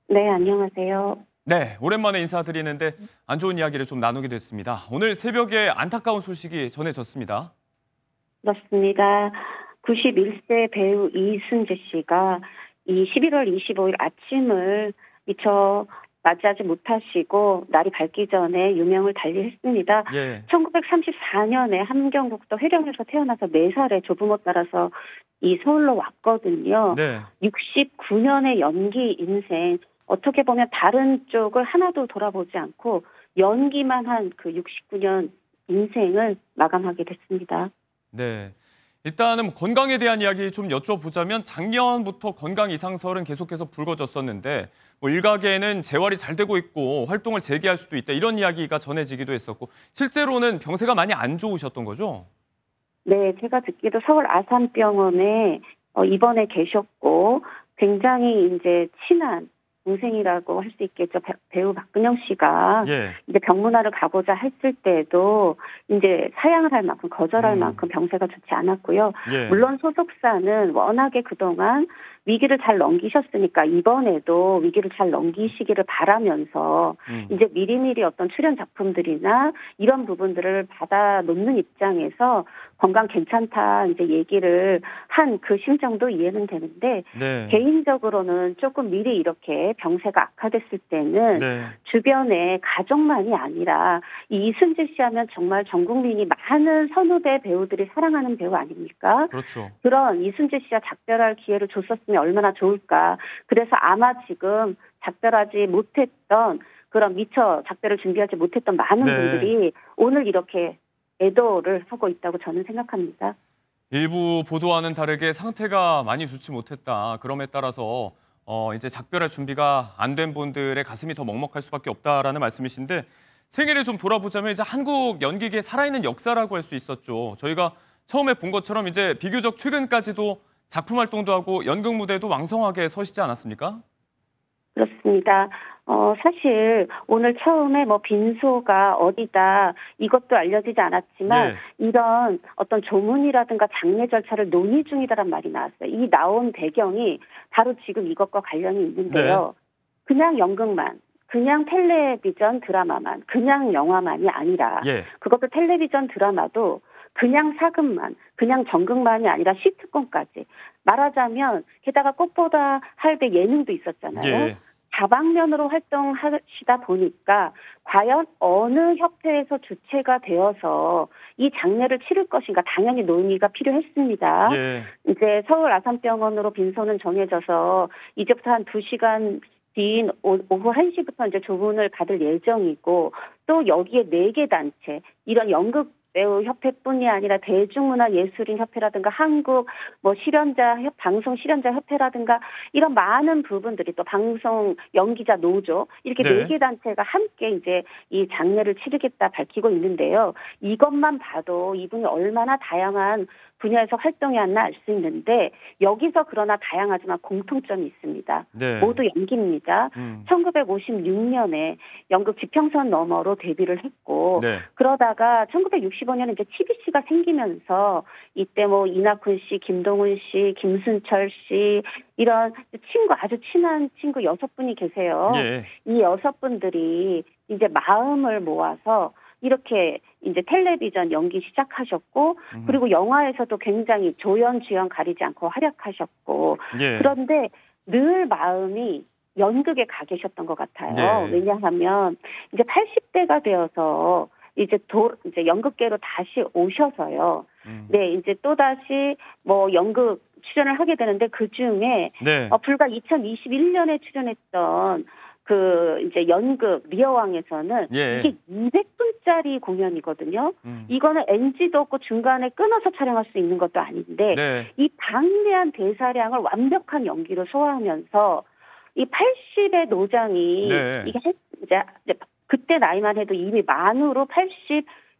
네, 안녕하세요. 네, 오랜만에 인사드리는데 안 좋은 이야기를 좀 나누게 됐습니다. 오늘 새벽에 안타까운 소식이 전해졌습니다. 그렇습니다. 91세 배우 이순재 씨가 이 11월 25일 아침을 미처 맞이하지 못하시고 날이 밝기 전에 유명을 달리했습니다. 예. 1934년에 함경북도 회령에서 태어나서 4살에 조부모 따라서 이 서울로 왔거든요. 네. 69년의 연기 인생, 어떻게 보면 다른 쪽을 하나도 돌아보지 않고 연기만 한 그 69년 인생을 마감하게 됐습니다. 네. 일단은 건강에 대한 이야기 좀 여쭤보자면 작년부터 건강 이상설은 계속해서 불거졌었는데 뭐 일각에는 재활이 잘 되고 있고 활동을 재개할 수도 있다 이런 이야기가 전해지기도 했었고 실제로는 병세가 많이 안 좋으셨던 거죠? 네, 제가 듣기도 서울 아산병원에 입원해 계셨고 굉장히 이제 친한 동생이라고 할 수 있겠죠. 배우 박근영 씨가 예. 이제 병문안을 가고자 했을 때도 이제 사양을 할 만큼 거절할 만큼 병세가 좋지 않았고요. 예. 물론 소속사는 워낙에 그동안 위기를 잘 넘기셨으니까 이번에도 위기를 잘 넘기시기를 바라면서 이제 미리미리 어떤 출연 작품들이나 이런 부분들을 받아 놓는 입장에서 건강 괜찮다 이제 얘기를 한 그 심정도 이해는 되는데 네. 개인적으로는 조금 미리 이렇게 병세가 악화됐을 때는 네. 주변에 가족만이 아니라 이 이순재 씨 하면 정말 전 국민이 많은 선후배 배우들이 사랑하는 배우 아닙니까? 그렇죠. 그런 이순재 씨와 작별할 기회를 줬었으면 얼마나 좋을까. 그래서 아마 지금 작별하지 못했던 그런 미처 작별을 준비하지 못했던 많은 네. 분들이 오늘 이렇게 애도를 하고 있다고 저는 생각합니다. 일부 보도와는 다르게 상태가 많이 좋지 못했다. 그럼에 따라서 이제 작별할 준비가 안 된 분들의 가슴이 더 먹먹할 수밖에 없다라는 말씀이신데 생애를 좀 돌아보자면 이제 한국 연기계의 살아있는 역사라고 할 수 있었죠. 저희가 처음에 본 것처럼 이제 비교적 최근까지도 작품 활동도 하고 연극 무대도 왕성하게 서시지 않았습니까? 그렇습니다. 사실 오늘 처음에 뭐 빈소가 어디다 이것도 알려지지 않았지만 네. 이런 어떤 조문이라든가 장례 절차를 논의 중이다란 말이 나왔어요. 이 나온 배경이 바로 지금 이것과 관련이 있는데요. 네. 그냥 연극만, 그냥 텔레비전 드라마만, 그냥 영화만이 아니라 예. 그것도 텔레비전 드라마도 그냥 사극만, 그냥 전극만이 아니라 시트콤까지. 말하자면 게다가 꽃보다 할배 예능도 있었잖아요. 예. 다방면으로 활동하시다 보니까 과연 어느 협회에서 주체가 되어서 이 장례를 치를 것인가 당연히 논의가 필요했습니다. 예. 이제 서울 아산병원으로 빈소는 정해져서 이제부터 한 2시간 뒤인 오후 1시부터 이제 조문을 받을 예정이고 또 여기에 4개 단체 이런 연극 배우 협회뿐이 아니라 대중문화예술인 협회라든가 한국 방송 실현자 협회라든가 이런 많은 부분들이 또 방송 연기자 노조 이렇게 네. 4개 단체가 함께 이제 이 장례를 치르겠다 밝히고 있는데요. 이것만 봐도 이분이 얼마나 다양한 분야에서 활동해왔나 알 수 있는데 여기서 그러나 다양하지만 공통점이 있습니다. 네. 모두 연기입니다. 1956년에 연극 지평선 너머로 데뷔를 했고 네. 그러다가 1965년에 이제 TBC가 생기면서 이때 뭐 이낙훈 씨, 김동훈 씨, 김순철 씨 이런 아주 친한 친구 6분이 계세요. 예. 이 6분들이 이제 마음을 모아서 이렇게 이제 텔레비전 연기 시작하셨고 그리고 영화에서도 굉장히 조연, 주연 가리지 않고 활약하셨고 예. 그런데 늘 마음이 연극에 가 계셨던 것 같아요. 예. 왜냐하면 이제 80대가 되어서 이제 연극계로 다시 오셔서요. 네, 이제 또 다시 뭐 연극 출연을 하게 되는데 그 중에 네. 불과 2021년에 출연했던 그 이제 연극 리어왕에서는 예. 이게 200분짜리 공연이거든요. 이거는 NG도 없고 중간에 끊어서 촬영할 수 있는 것도 아닌데 네. 이 방대한 대사량을 완벽한 연기로 소화하면서 이 80의 노장이 네. 이게 이제 그때 나이만 해도 이미 만으로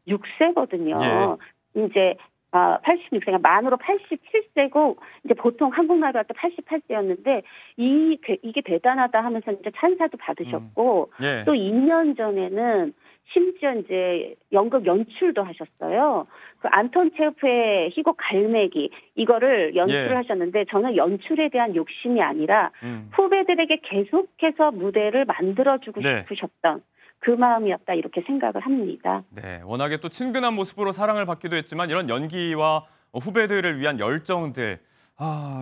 86세거든요. 이제 86세가 만으로 87세고 이제 보통 한국 나이로 할 때 88세였는데 이게 대단하다 하면서 이제 찬사도 받으셨고 예. 또 2년 전에는 심지어 이제 연극 연출도 하셨어요. 그 안톤 체흐프의 희곡 갈매기 이거를 연출을 예. 하셨는데 저는 연출에 대한 욕심이 아니라 후배들에게 계속해서 무대를 만들어주고 네. 싶으셨던 그 마음이었다 이렇게 생각을 합니다. 네, 워낙에 또 친근한 모습으로 사랑을 받기도 했지만 이런 연기와 후배들을 위한 열정들.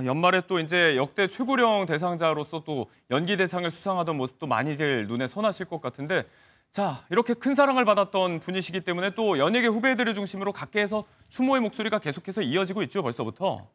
연말에 또 이제 역대 최고령 대상자로서 또 연기 대상을 수상하던 모습도 많이들 눈에 선하실 것 같은데 자, 이렇게 큰 사랑을 받았던 분이시기 때문에 또 연예계 후배들을 중심으로 각계에서 추모의 목소리가 계속해서 이어지고 있죠, 벌써부터.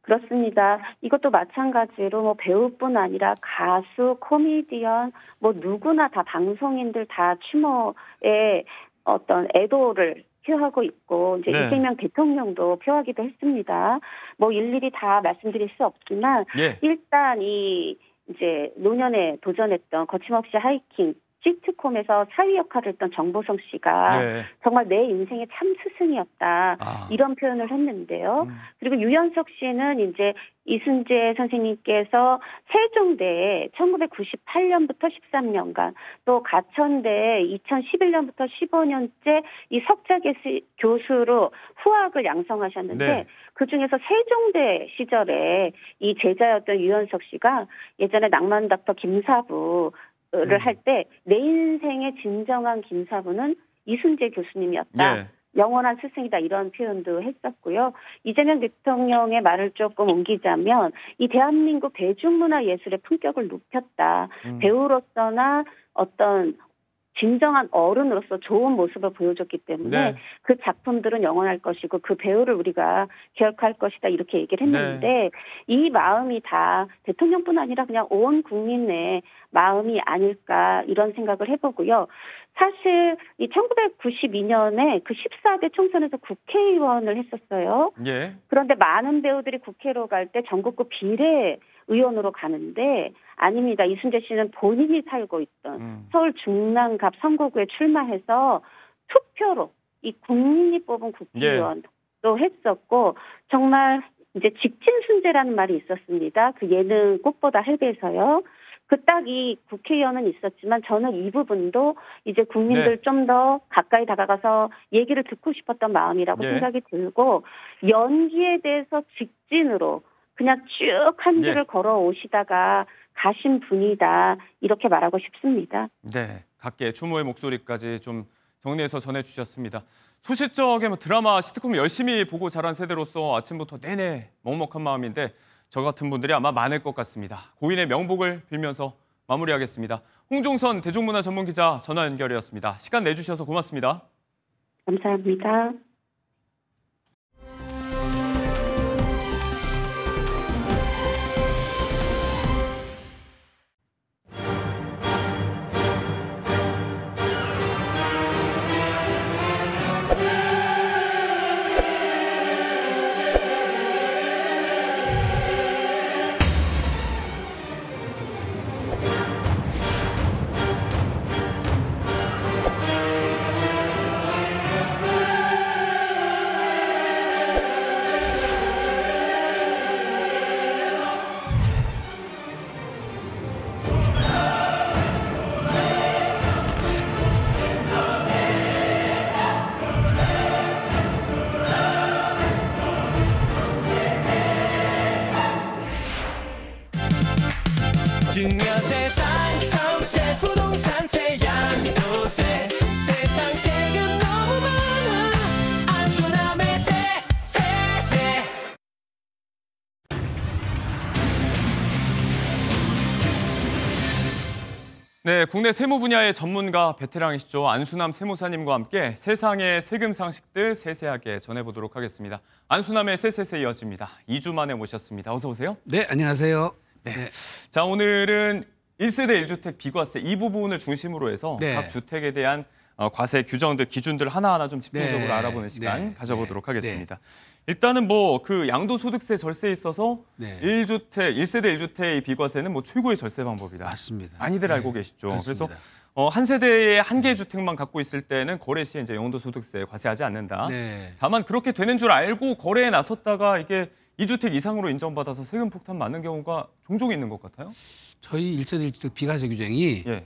그렇습니다. 이것도 마찬가지로 뭐 배우뿐 아니라 가수, 코미디언, 뭐 누구나 다 방송인들 다 추모에 어떤 애도를 표하고 있고 이제 네. 이재명 대통령도 표하기도 했습니다. 뭐 일일이 다 말씀드릴 수 없지만 예. 일단 이 이제 노년에 도전했던 거침없이 하이킹 시트콤에서 사위 역할을 했던 정보성 씨가 네. 정말 내 인생의 참 스승이었다 이런 표현을 했는데요. 그리고 유연석 씨는 이제 이순재 선생님께서 세종대에 1998년부터 13년간 또 가천대에 2011년부터 15년째 이 석자 교수로 후학을 양성하셨는데 네. 그중에서 세종대 시절에 이 제자였던 유연석 씨가 예전에 낭만 닥터 김사부를 할 때 내 인생의 진정한 김사부는 이순재 교수님이었다. 예. 영원한 스승이다 이런 표현도 했었고요. 이재명 대통령의 말을 조금 옮기자면 이 대한민국 대중문화 예술의 품격을 높였다. 배우로서나 어떤 진정한 어른으로서 좋은 모습을 보여줬기 때문에 네. 그 작품들은 영원할 것이고 그 배우를 우리가 기억할 것이다 이렇게 얘기를 했는데 이 마음이 다 대통령뿐 아니라 그냥 온 국민의 마음이 아닐까 이런 생각을 해보고요. 사실 이 1992년에 그 14대 총선에서 국회의원을 했었어요. 예. 그런데 많은 배우들이 국회로 갈 때 전국구 비례 의원으로 가는데 아닙니다. 이순재 씨는 본인이 살고 있던 서울 중랑갑 선거구에 출마해서 투표로 이 국민이 뽑은 국회의원도 했었고 정말 이제 직진순재라는 말이 있었습니다. 그 예능 꽃보다 할배에서요. 그 딱 이 국회의원은 있었지만 저는 이 부분도 이제 국민들 좀 더 가까이 다가가서 얘기를 듣고 싶었던 마음이라고 생각이 들고 연기에 대해서 직진으로 그냥 쭉 한 줄을 걸어 오시다가 가신 분이다 이렇게 말하고 싶습니다. 네, 각계 추모의 목소리까지 좀 정리해서 전해주셨습니다. 소시적에 드라마, 시트콤 열심히 보고 자란 세대로서 아침부터 내내 먹먹한 마음인데 저 같은 분들이 아마 많을 것 같습니다. 고인의 명복을 빌면서 마무리하겠습니다. 홍종선 대중문화 전문기자 전화 연결이었습니다. 시간 내주셔서 고맙습니다. 감사합니다. 네, 국내 세무 분야의 전문가 베테랑이시죠. 안수남 세무사님과 함께 세상의 세금 상식들 세세하게 전해보도록 하겠습니다. 안수남의 세세세 이어집니다. 2주 만에 모셨습니다. 어서 오세요. 네, 안녕하세요. 네. 자, 오늘은 1세대 1주택 비과세 이 부분을 중심으로 해서 네. 각 주택에 대한 과세 규정들, 기준들 하나하나 좀 집중적으로 네. 알아보는 시간 네. 가져보도록 하겠습니다. 일단은 뭐 그 양도소득세 절세에 있어서 1세대 1주택 비과세는 뭐 최고의 절세 방법이다. 맞습니다. 많이들 알고 계시죠. 그렇습니다. 그래서 한 세대에 한 개의 주택만 갖고 있을 때는 거래 시에 이제 양도소득세 과세하지 않는다. 네. 다만 그렇게 되는 줄 알고 거래에 나섰다가 이게 2주택 이상으로 인정받아서 세금 폭탄 맞는 경우가 종종 있는 것 같아요. 저희 1세대 1주택 비과세 규정이 예.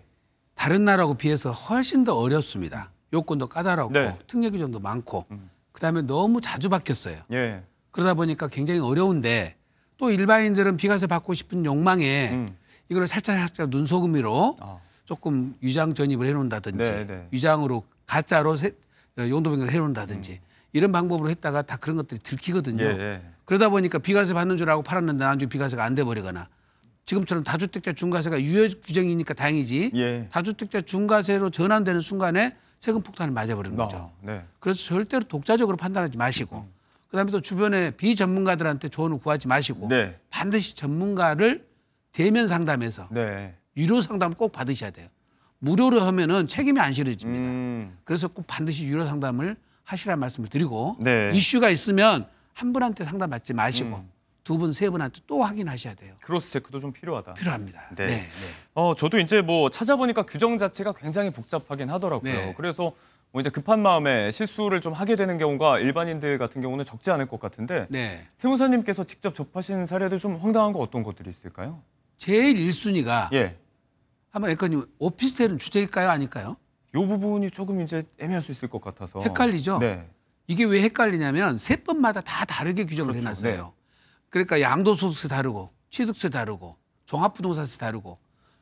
다른 나라하고 비해서 훨씬 더 어렵습니다. 요건도 까다롭고 네. 특례 규정도 많고 그다음에 너무 자주 바뀌었어요. 예. 그러다 보니까 굉장히 어려운데 또 일반인들은 비과세 받고 싶은 욕망에 이걸 살짝 눈속임으로 조금 위장 전입을 해놓는다든지 네, 네. 위장으로 가짜로 용도변경을 해놓는다든지 이런 방법으로 했다가 다 그런 것들이 들키거든요. 예. 그러다 보니까 비과세 받는 줄 알고 팔았는데 나중에 비과세가 안 돼버리거나 지금처럼 다주택자 중과세가 유예 규정이니까 다행이지 예. 다주택자 중과세로 전환되는 순간에 세금 폭탄을 맞아버리는 거죠. 네. 그래서 절대로 독자적으로 판단하지 마시고 그다음에 또 주변에 비전문가들한테 조언을 구하지 마시고 네. 반드시 전문가를 대면 상담해서 네. 유료 상담을 꼭 받으셔야 돼요. 무료로 하면은 책임이 안 실어집니다. 그래서 꼭 반드시 유료 상담을 하시라는 말씀을 드리고 네. 이슈가 있으면 한 분한테 상담 받지 마시고 두 분, 세 분한테 또 확인하셔야 돼요. 크로스 체크도 좀 필요하다. 필요합니다. 네. 네. 저도 이제 뭐 찾아보니까 규정 자체가 굉장히 복잡하긴 하더라고요. 네. 그래서 뭐 이제 급한 마음에 실수를 좀 하게 되는 경우가 일반인들 같은 경우는 적지 않을 것 같은데 네. 세무사님께서 직접 접하신 사례들 좀 황당한 거 어떤 것들이 있을까요? 제일 1순위가 예. 한번 앵커님 오피스텔은 주택일까요? 아닐까요? 이 부분이 조금 이제 애매할 수 있을 것 같아서. 헷갈리죠? 네. 이게 왜 헷갈리냐면 세법마다 다 다르게 규정을 그렇죠. 해놨어요. 네. 그러니까 양도소득세 다르고 취득세 다르고 종합부동산세 다르고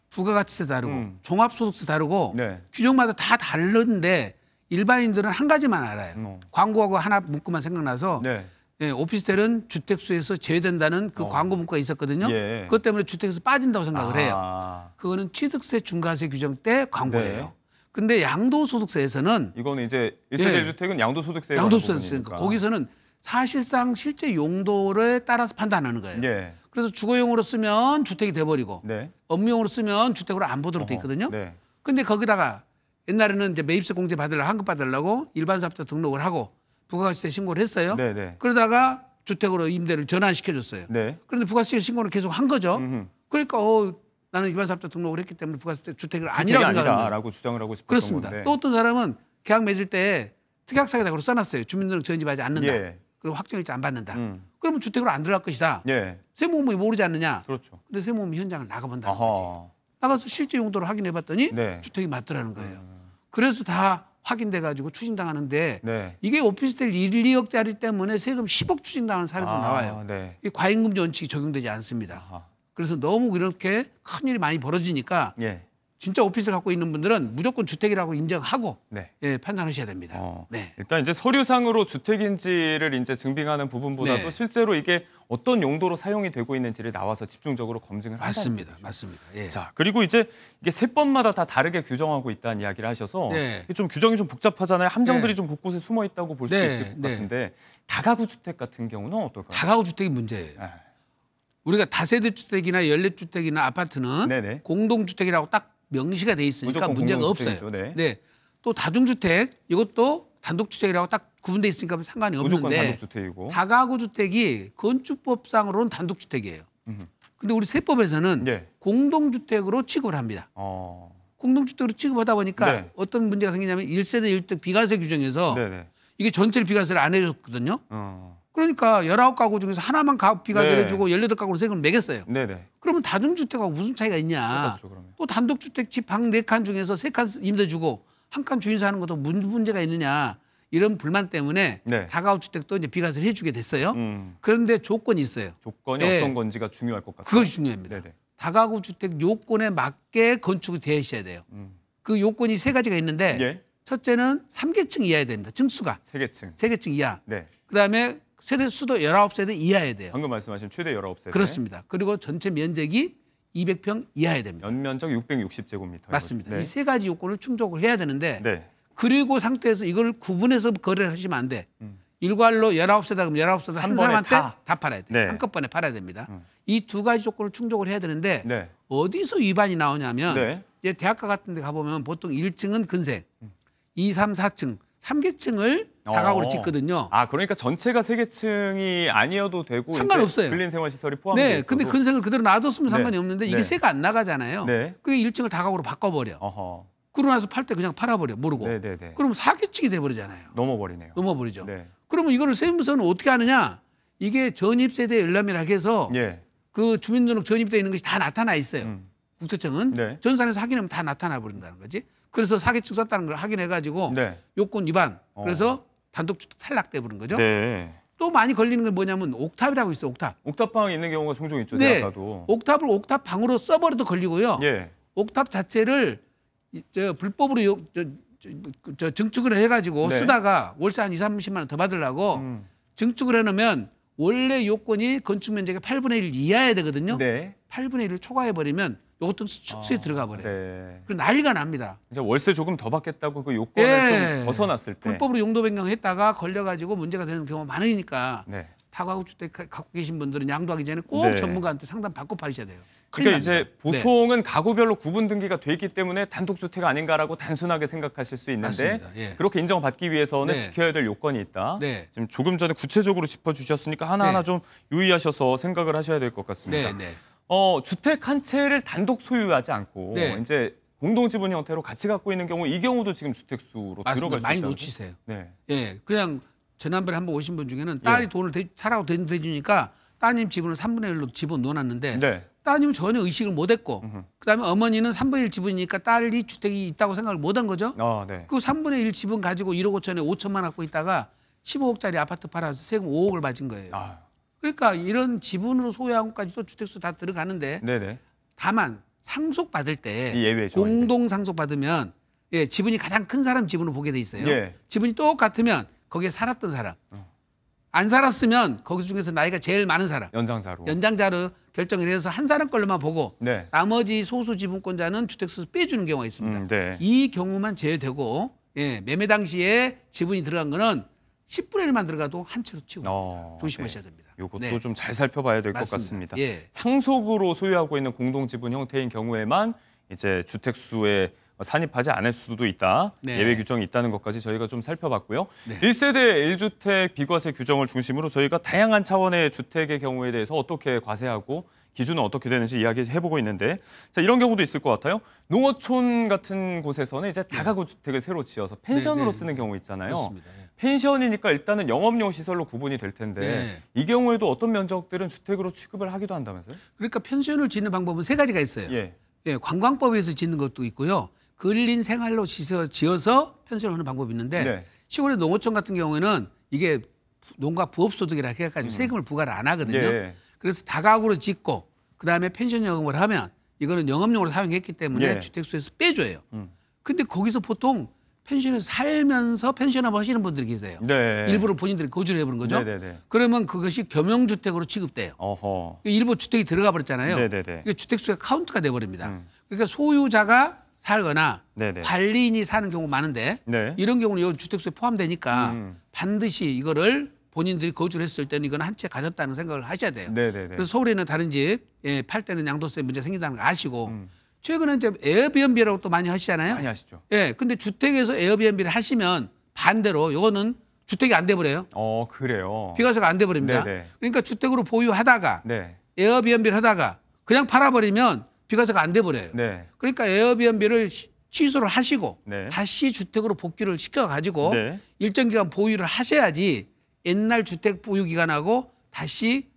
부가가치세 다르고 종합소득세 다르고 네. 규정마다 다 다른데 일반인들은 한 가지만 알아요. 광고하고 하나 문구만 생각나서 네. 예, 오피스텔은 주택수에서 제외된다는 그 광고 문구가 있었거든요. 예. 그것 때문에 주택에서 빠진다고 생각을 해요. 아. 그거는 취득세 중과세 규정 때 광고예요. 네. 근데 양도소득세에서는 이거는 이제 1세대 예. 1주택은 양도소득세에 관한 양도소득세니까 부분이니까. 거기서는 사실상 실제 용도에 따라서 판단하는 거예요. 예. 그래서 주거용으로 쓰면 주택이 돼버리고 네. 업무용으로 쓰면 주택으로 안 보도록 돼 있거든요. 네. 근데 거기다가 옛날에는 이제 매입세 공제 받으려고 환급 받으려고 일반 사업자 등록을 하고 부가가치세 신고를 했어요. 네, 네. 그러다가 주택으로 임대를 전환시켜줬어요. 네. 그런데 부가세 신고를 계속 한 거죠. 그러니까 나는 일반 사업자 등록을 했기 때문에 부가세 주택을 아니라고 생각하는 거예요. 라고 주장을 하고 싶었던 그렇습니다. 건데. 또 어떤 사람은 계약 맺을 때 특약사기다고 써놨어요. 주민등록 전입하지 않는다. 예. 그리고 확정일자 안 받는다. 그러면 주택으로 안 들어갈 것이다. 예. 세무법이 모르지 않느냐. 그렇죠. 근데 세무법이 현장을 나가본다는 거지. 아하. 나가서 실제 용도를 확인해봤더니 네. 주택이 맞더라는 거예요. 그래서 다 확인돼가지고 추징당하는데 네. 이게 오피스텔 1, 2억짜리 때문에 세금 10억 추징당하는 사례도 나와요. 네. 이 과잉금지 원칙이 적용되지 않습니다. 아하. 그래서 너무 이렇게 큰일이 많이 벌어지니까 예. 진짜 오피스를 갖고 있는 분들은 무조건 주택이라고 인정하고 네. 예, 판단하셔야 됩니다. 네. 일단 이제 서류상으로 주택인지를 이제 증빙하는 부분보다도 네. 실제로 이게 어떤 용도로 사용이 되고 있는지를 나와서 집중적으로 검증을 맞습니다. 하는 맞습니다. 예. 자, 그리고 이제 이게 세법마다 다 다르게 규정하고 있다는 이야기를 하셔서 네. 이게 좀 규정이 좀 복잡하잖아요. 함정들이 네. 좀 곳곳에 숨어 있다고 볼 수 네. 있을 것 네. 같은데 다가구 주택 같은 경우는 어떨까요? 다가구 주택이 문제예요. 네. 우리가 다세대 주택이나 연립주택이나 아파트는 네네. 공동주택이라고 딱 명시가 돼 있으니까 무조건 문제가 공동주택이죠. 없어요. 네. 또 다중주택 이것도 단독주택이라고 딱 구분돼 있으니까 상관이 무조건 없는데 단독주택이고. 다가구 주택이 건축법상으로는 단독주택이에요. 근데 우리 세법에서는 예. 공동주택으로 취급을 합니다. 공동주택으로 취급하다 보니까 네. 어떤 문제가 생기냐면 1세대 1주택 비과세 규정에서 네네. 이게 전체를 비과세를 안 해줬거든요. 그러니까 19가구 중에서 하나만 비과세를 네. 해주고 18가구로 세금을 매겼어요. 네네. 그러면 다중주택하고 무슨 차이가 있냐. 똑같죠, 그러면. 또 단독주택 집 방 4칸 중에서 3칸 임대 주고 한 칸 주인 사는 것도 무슨 문제가 있느냐. 이런 불만 때문에 네. 다가구 주택도 이제 비과세를 해주게 됐어요. 그런데 조건이 있어요. 조건이 네. 어떤 건지가 중요할 것 같아요. 그것이 중요합니다. 네네. 다가구 주택 요건에 맞게 건축이 되어 있어야 돼요. 그 요건이 3가지가 있는데 예. 첫째는 3계층 이하여야 됩니다. 층수가. 3계층. 3계층 이하. 네. 그다음에 세대 수도 19세대 이하여야 돼요. 방금 말씀하신 최대 19세대. 그렇습니다. 그리고 전체 면적이 200평 이하여야 됩니다. 연면적 660제곱미터. 맞습니다. 네. 이 세 가지 요건을 충족을 해야 되는데 네. 그리고 상태에서 이걸 구분해서 거래를 하시면 안 돼. 일괄로 19세다 그러면 19세다 한 사람한테 다 팔아야 돼. 네. 한꺼번에 팔아야 됩니다. 이 두 가지 조건을 충족을 해야 되는데 네. 어디서 위반이 나오냐면 네. 이제 대학가 같은 데 가보면 보통 1층은 근생, 2, 3, 4층, 3계층을 다가구로 짓거든요. 아, 그러니까 전체가 3계층이 아니어도 되고 상관없어요. 근린생활시설이 포함되어 네, 있어도. 근데 근생을 그대로 놔뒀으면 상관이 네. 없는데 이게 네. 세가 안 나가잖아요. 네. 그게 1층을 다가구로 바꿔버려. 어허. 그러고 나서 팔 때 그냥 팔아버려 모르고. 네네네. 그러면 4계층이 돼버리잖아요. 넘어버리네요. 넘어버리죠. 네. 그러면 이거를 세무서는 어떻게 하느냐? 이게 전입세대 열람이라 해서 예. 그 주민등록 전입되어 있는 것이 다 나타나 있어요. 국세청은 네. 전산에서 확인하면 다 나타나 버린다는 거지. 그래서 4계층 썼다는 걸 확인해가지고 네. 요건 위반. 그래서 단독주택 탈락돼 버린 거죠. 네. 또 많이 걸리는 건 뭐냐면 옥탑이라고 있어요. 옥탑. 옥탑방이 있는 경우가 종종 있죠. 네. 대학가도. 옥탑을 옥탑방으로 써버려도 걸리고요. 예. 옥탑 자체를 불법으로 증축을 해가지고 네. 쓰다가 월세 한 2, 30만 원 더 받으려고 증축을 해놓으면 원래 요건이 건축 면적의 8분의 1 이하여야 되거든요. 네. 8분의 1을 초과해버리면 이것도 축소에 들어가 버려요. 네. 그리고 난리가 납니다. 이제 월세 조금 더 받겠다고 그 요건을 좀 벗어났을 때. 불법으로 용도 변경했다가 걸려가지고 문제가 되는 경우가 많으니까 네. 다가구 주택 갖고 계신 분들은 양도하기 전에 꼭 네. 전문가한테 상담 받고 팔으셔야 돼요. 그러니까 이제 보통은 가구별로 구분 등기가 돼 있기 때문에 단독주택 아닌가라고 단순하게 생각하실 수 있는데 맞습니다. 예. 그렇게 인정받기 위해서는 네. 지켜야 될 요건이 있다. 네. 지금 조금 전에 구체적으로 짚어주셨으니까 하나하나 네. 좀 유의하셔서 생각을 하셔야 될 것 같습니다. 네, 네. 주택 한 채를 단독 소유하지 않고 네. 이제 공동지분 형태로 같이 갖고 있는 경우 이 경우도 지금 주택수로 맞습니다. 들어갈 수 많이 있다는 놓치세요. 네. 예, 그냥 지난번에 한번 오신 분 중에는 딸이 돈을 사라고 대주니까 따님 지분을 3분의 1로 집어 넣어놨는데 네. 따님은 전혀 의식을 못했고 그다음에 어머니는 3분의 1 지분이니까 딸이 주택이 있다고 생각을 못한 거죠. 네. 그 3분의 1 지분 가지고 1억 5천에 5천만 갖고 있다가 15억짜리 아파트 팔아서 세금 5억을 맞은 거예요. 그러니까 이런 지분으로 소유한 것까지도 주택수 다 들어가는데 네네. 다만 상속받을 때 이 예외죠. 공동 상속받으면 예, 지분이 가장 큰 사람 지분을 보게 돼 있어요. 예. 지분이 똑같으면 거기에 살았던 사람. 안 살았으면 거기 중에서 나이가 제일 많은 사람. 연장자로 결정을 해서 한 사람 걸로만 보고 네. 나머지 소수 지분권자는 주택수 빼주는 경우가 있습니다. 네. 이 경우만 제외되고 예, 매매 당시에 지분이 들어간 거는 10분의 1만 들어가도 한 채로 치고 조심하셔야 됩니다. 이것도 네. 좀 잘 살펴봐야 될 것 맞습니다. 같습니다. 예. 상속으로 소유하고 있는 공동지분 형태인 경우에만 이제 주택수에 산입하지 않을 수도 있다. 네. 예외 규정이 있다는 것까지 저희가 좀 살펴봤고요. 네. 1세대 1주택 비과세 규정을 중심으로 저희가 다양한 차원의 주택의 경우에 대해서 어떻게 과세하고 기준은 어떻게 되는지 이야기해보고 있는데 자, 이런 경우도 있을 것 같아요. 농어촌 같은 곳에서는 이제 다가구 주택을 새로 지어서 펜션으로 쓰는 경우 있잖아요. 그렇습니다. 예. 펜션이니까 일단은 영업용 시설로 구분이 될 텐데 네. 이 경우에도 어떤 면적들은 주택으로 취급을 하기도 한다면서요? 그러니까 펜션을 짓는 방법은 세 가지가 있어요. 예. 예, 관광법에서 짓는 것도 있고요. 근린 생활로 지어서 펜션을 하는 방법이 있는데 네. 시골의 농어촌 같은 경우에는 이게 농가 부업소득이라 해가지고 세금을 부과를 안 하거든요. 예. 그래서 다가구로 짓고 그다음에 펜션 영업을 하면 이거는 영업용으로 사용했기 때문에 예. 주택수에서 빼줘요. 근데 거기서 보통 펜션에서 살면서 펜션업 하시는 분들이 계세요. 네. 일부러 본인들이 거주를 해보는 거죠. 네네네. 그러면 그것이 겸용주택으로 취급돼요. 어허. 일부 주택이 들어가 버렸잖아요. 네네네. 이게 주택수가 카운트가 돼버립니다. 그러니까 소유자가 살거나 네네. 관리인이 사는 경우 많은데 네. 이런 경우는 이 주택수에 포함되니까 반드시 이거를 본인들이 거주를 했을 때는 이건 한 채 가졌다는 생각을 하셔야 돼요. 네네네. 그래서 서울에 있는 다른 집 팔 때는 양도세 문제 생긴다는 거 아시고 최근에 이제 에어비앤비라고 또 많이 하시잖아요. 많이 하시죠. 예, 근데 주택에서 에어비앤비를 하시면 반대로 이거는 주택이 안 돼버려요. 그래요. 비과세가 안 돼버립니다. 네네. 그러니까 주택으로 보유하다가 네. 에어비앤비를 하다가 그냥 팔아버리면 비과세가 안 돼버려요. 네. 그러니까 에어비앤비를 취소를 하시고 네. 다시 주택으로 복귀를 시켜가지고 네. 일정 기간 보유를 하셔야지 옛날 주택 보유 기간하고 다시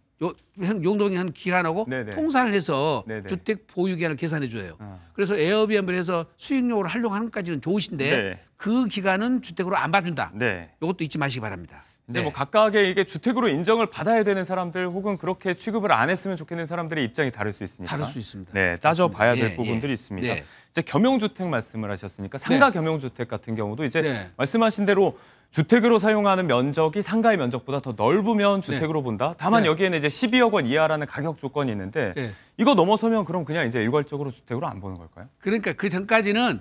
용도변경 기간하고 네네. 통산을 해서 네네. 주택 보유 기간을 계산해 줘요. 그래서 에어비앤비를 해서 수익용으로 활용하는 것까지는 좋으신데 네. 그 기간은 주택으로 안 봐준다. 네. 이것도 잊지 마시기 바랍니다. 이제 네. 뭐 각각의 이게 주택으로 인정을 받아야 되는 사람들 혹은 그렇게 취급을 안 했으면 좋겠는 사람들의 입장이 다를 수 있으니까. 다를 수 있습니다. 네, 따져봐야 될 예, 부분들이 예. 있습니다. 네. 이제 겸용주택 말씀을 하셨으니까 상가 겸용주택 같은 경우도 이제 네. 말씀하신 대로 주택으로 사용하는 면적이 상가의 면적보다 더 넓으면 주택으로 본다. 다만 네. 여기에는 이제 12억 원 이하라는 가격 조건이 있는데 네. 이거 넘어서면 그럼 그냥 이제 일괄적으로 주택으로 안 보는 걸까요? 그러니까 그 전까지는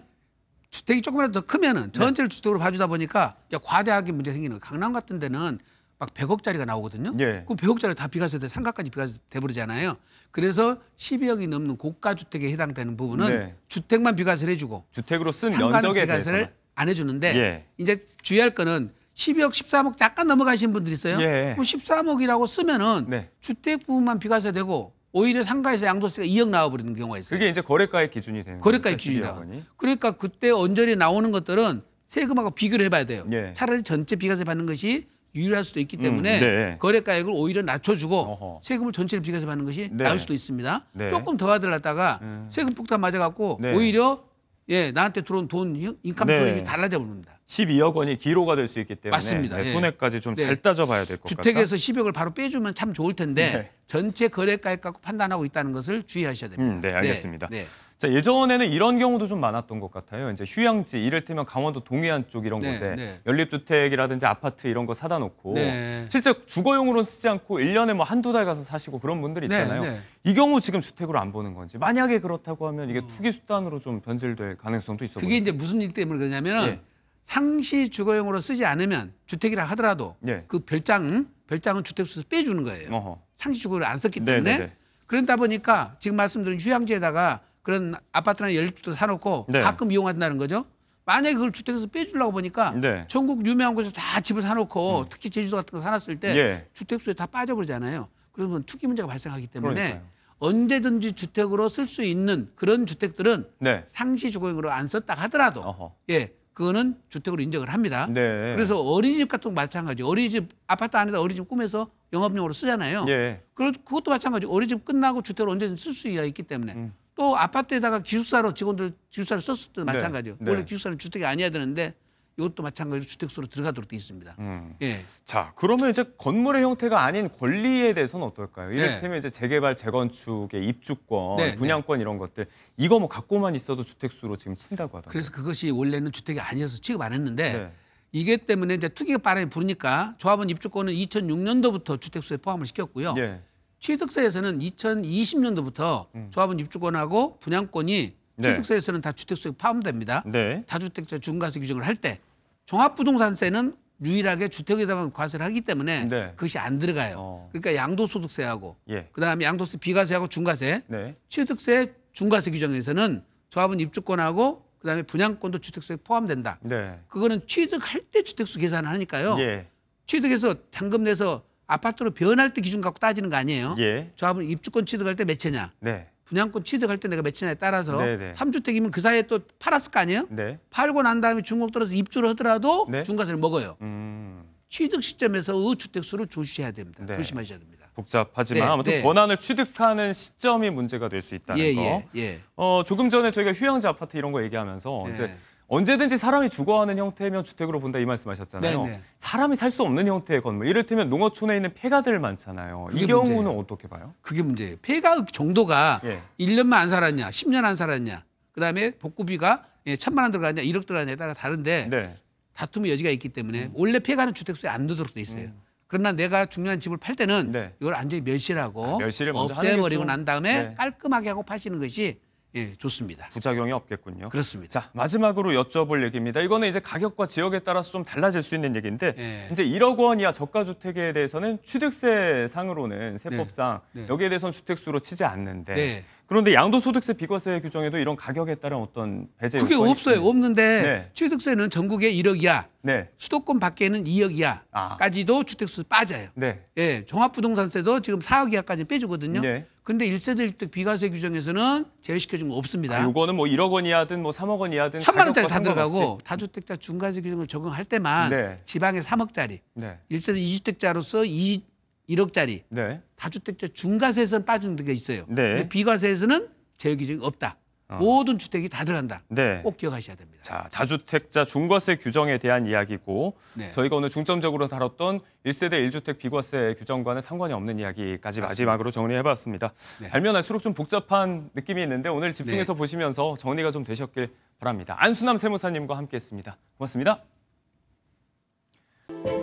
주택이 조금이라도 더 크면은 전체를 주택으로 봐주다 보니까 이제 과대하게 문제 생기는 거예요. 강남 같은 데는 막 100억짜리가 나오거든요. 예. 그럼 100억짜리 다 비과세돼 상가까지 비과세 돼버리잖아요. 그래서 12억이 넘는 고가 주택에 해당되는 부분은 네. 주택만 비과세를 해주고 주택으로 쓴 상가는 면적에 비과세를 대해서는. 안 해주는데 예. 이제 주의할 거는 12억, 13억 약간 넘어가시는 분들 있어요. 예. 그럼 13억이라고 쓰면은 네. 주택 부분만 비과세되고 오히려 상가에서 양도세가 2억 나와버리는 경우가 있어요. 그게 이제 거래가의 기준이 되는 거래가의 거죠, 기준이다. 12억 원이. 그러니까 그때 언저리 나오는 것들은 세금하고 비교를 해봐야 돼요. 예. 차라리 전체 비과세 받는 것이 유리할 수도 있기 때문에 네. 거래가액을 오히려 낮춰주고 어허. 세금을 전체를 비과세 받는 것이 네. 나을 수도 있습니다. 네. 조금 더 받으려다가 세금 폭탄 맞아갖고 네. 오히려 나한테 들어온 돈 인감 네. 소득이 달라져 버립니다. 12억 원이 기로가 될 수 있기 때문에 맞습니다. 네, 예. 손해까지 좀 잘 네. 따져봐야 될 것 같다. 주택에서 10억을 바로 빼주면 참 좋을 텐데 네. 전체 거래가액 갖고 판단하고 있다는 것을 주의하셔야 됩니다. 네, 알겠습니다. 네. 자, 예전에는 이런 경우도 좀 많았던 것 같아요. 이제 휴양지, 이를테면 강원도 동해안 쪽 이런 네, 곳에 네. 연립주택이라든지 아파트 이런 거 사다 놓고 네. 실제 주거용으로는 쓰지 않고 1년에 뭐 한두 달 가서 사시고 그런 분들 있잖아요. 네. 이 경우 지금 주택으로 안 보는 건지. 만약에 그렇다고 하면 이게 투기 수단으로 좀 변질될 가능성도 있어 그게 이제 무슨 일 때문에 그러냐면은 예. 상시 주거용으로 쓰지 않으면 주택이라 하더라도 예. 그 별장은 주택수에서 빼주는 거예요. 어허. 상시 주거를 안 썼기 네, 때문에 네, 네. 그러다 보니까 지금 말씀드린 휴양지에다가 그런 아파트나 연립주택 사놓고 네. 가끔 이용한다는 거죠. 만약에 그걸 주택에서 빼주려고 보니까 네. 전국 유명한 곳에서 다 집을 사놓고 특히 제주도 같은 거 사놨을 때 예. 주택수에 다 빠져버리잖아요. 그러면 투기 문제가 발생하기 때문에 그러니까요. 언제든지 주택으로 쓸 수 있는 그런 주택들은 네. 상시 주거용으로 안 썼다 하더라도 어허. 예 그거는 주택으로 인정을 합니다. 네. 그래서 어린이집 같은 거 마찬가지. 어린이집 아파트 안에다 어린이집 꾸며서 영업용으로 쓰잖아요. 예. 그것도 마찬가지. 어린이집 끝나고 주택으로 언제든지 쓸 수가 있기 때문에 또 아파트에다가 기숙사로 직원들 기숙사를 썼을 때도 네. 마찬가지요. 네. 원래 기숙사는 주택이 아니어야 되는데 이것도 마찬가지로 주택수로 들어가도록 돼 있습니다. 예. 자, 그러면 이제 건물의 형태가 아닌 권리에 대해서는 어떨까요? 네. 이를테면 이제 재개발, 재건축의 입주권, 네, 분양권 이런 것들 이거 뭐 갖고만 있어도 주택수로 지금 친다고 하더라고요. 그래서 그것이 원래는 주택이 아니어서 취급 안 했는데 네. 이게 때문에 이제 투기가 바람이 부니까 조합원 입주권은 2006년도부터 주택수에 포함을 시켰고요. 예. 취득세에서는 2020년도부터 조합원 입주권하고 분양권이 네. 취득세에서는 다 주택수에 포함됩니다. 네. 다주택자 중과세 규정을 할 때 종합부동산세는 유일하게 주택에다만 과세를 하기 때문에 네. 그것이 안 들어가요. 그러니까 양도소득세하고 예. 그다음에 양도세 비과세하고 중과세, 네. 취득세 중과세 규정에서는 조합원 입주권하고 그다음에 분양권도 주택수에 포함된다. 네. 그거는 취득할 때 주택수 계산을 하니까요. 예. 취득해서 잔금 내서 아파트로 변할 때 기준 갖고 따지는 거 아니에요. 예. 조합원 입주권 취득할 때 몇 채냐. 네. 분양권 취득할 때 내가 몇 채냐에 따라서 네네. 3주택이면 그 사이에 또 팔았을 거 아니에요. 네. 팔고 난 다음에 중공 떨어서 입주를 하더라도 네. 중과세를 먹어요. 음. 취득 시점에서의 주택수를 조심하셔야 됩니다. 네. 조심하셔야 됩니다. 복잡하지만 네, 아무튼 네. 권한을 취득하는 시점이 문제가 될 수 있다는 예, 거. 예, 예. 조금 전에 저희가 휴양지 아파트 이런 거 얘기하면서 네. 이제 언제든지 사람이 주거하는 형태면 주택으로 본다 이 말씀하셨잖아요. 네, 네. 사람이 살 수 없는 형태의 건물. 이를테면 농어촌에 있는 폐가들 많잖아요. 이 그게 경우는 문제예요. 어떻게 봐요? 그게 문제예요. 폐가 정도가 예. 1년만 안 살았냐, 10년 안 살았냐, 그다음에 복구비가 1,000만 원 들어가냐, 1억 들어가냐에 따라 다른데 네. 다툼의 여지가 있기 때문에 원래 폐가는 주택수에 안 넣도록 돼 있어요. 그러나 내가 중요한 집을 팔 때는 네. 이걸 완전히 멸실하고 멸실을 먼저 하는 게 없애버리고 좀- 난 다음에 네. 깔끔하게 하고 파시는 것이 좋습니다. 부작용이 없겠군요. 그렇습니다. 자, 마지막으로 여쭤볼 얘기입니다. 이거는 이제 가격과 지역에 따라서 좀 달라질 수 있는 얘기인데 예. 이제 1억 원 이하 저가 주택에 대해서는 취득세 상으로는 세법상 네. 여기에 대해서는 주택수로 치지 않는데 네. 그런데 양도소득세 비과세 규정에도 이런 가격에 따른 어떤 배제 그게 요건이 없어요. 있습니다. 없는데 네. 취득세는 전국에 1억 이하, 네. 수도권 밖에는 2억 이하까지도 주택수 빠져요. 네. 예, 종합부동산세도 지금 4억 이하까지 빼주거든요. 네. 근데 1세대 1득 비과세 규정에서는 제외시켜준 거 없습니다. 이거는 뭐 1억 원 이하든 뭐 3억 원 이하든 1,000만 원짜리 다 가격과 들어가고 상관없이. 다주택자 중과세 규정을 적용할 때만 네. 지방에 3억짜리, 네. 1세대 2주택자로서 1억짜리 네. 다주택자 중과세에서는 빠지는 데가 있어요. 네. 근데 비과세에서는 제외 규정이 없다. 모든 주택이 다 들어간다. 네. 꼭 기억하셔야 됩니다. 자, 다주택자 중과세 규정에 대한 이야기고 네. 저희가 오늘 중점적으로 다뤘던 1세대 1주택 비과세 규정과는 상관이 없는 이야기까지 마지막으로 정리해봤습니다. 네. 알면 알수록 좀 복잡한 느낌이 있는데 오늘 집중해서 보시면서 정리가 좀 되셨길 바랍니다. 안수남 세무사님과 함께했습니다. 고맙습니다. 네.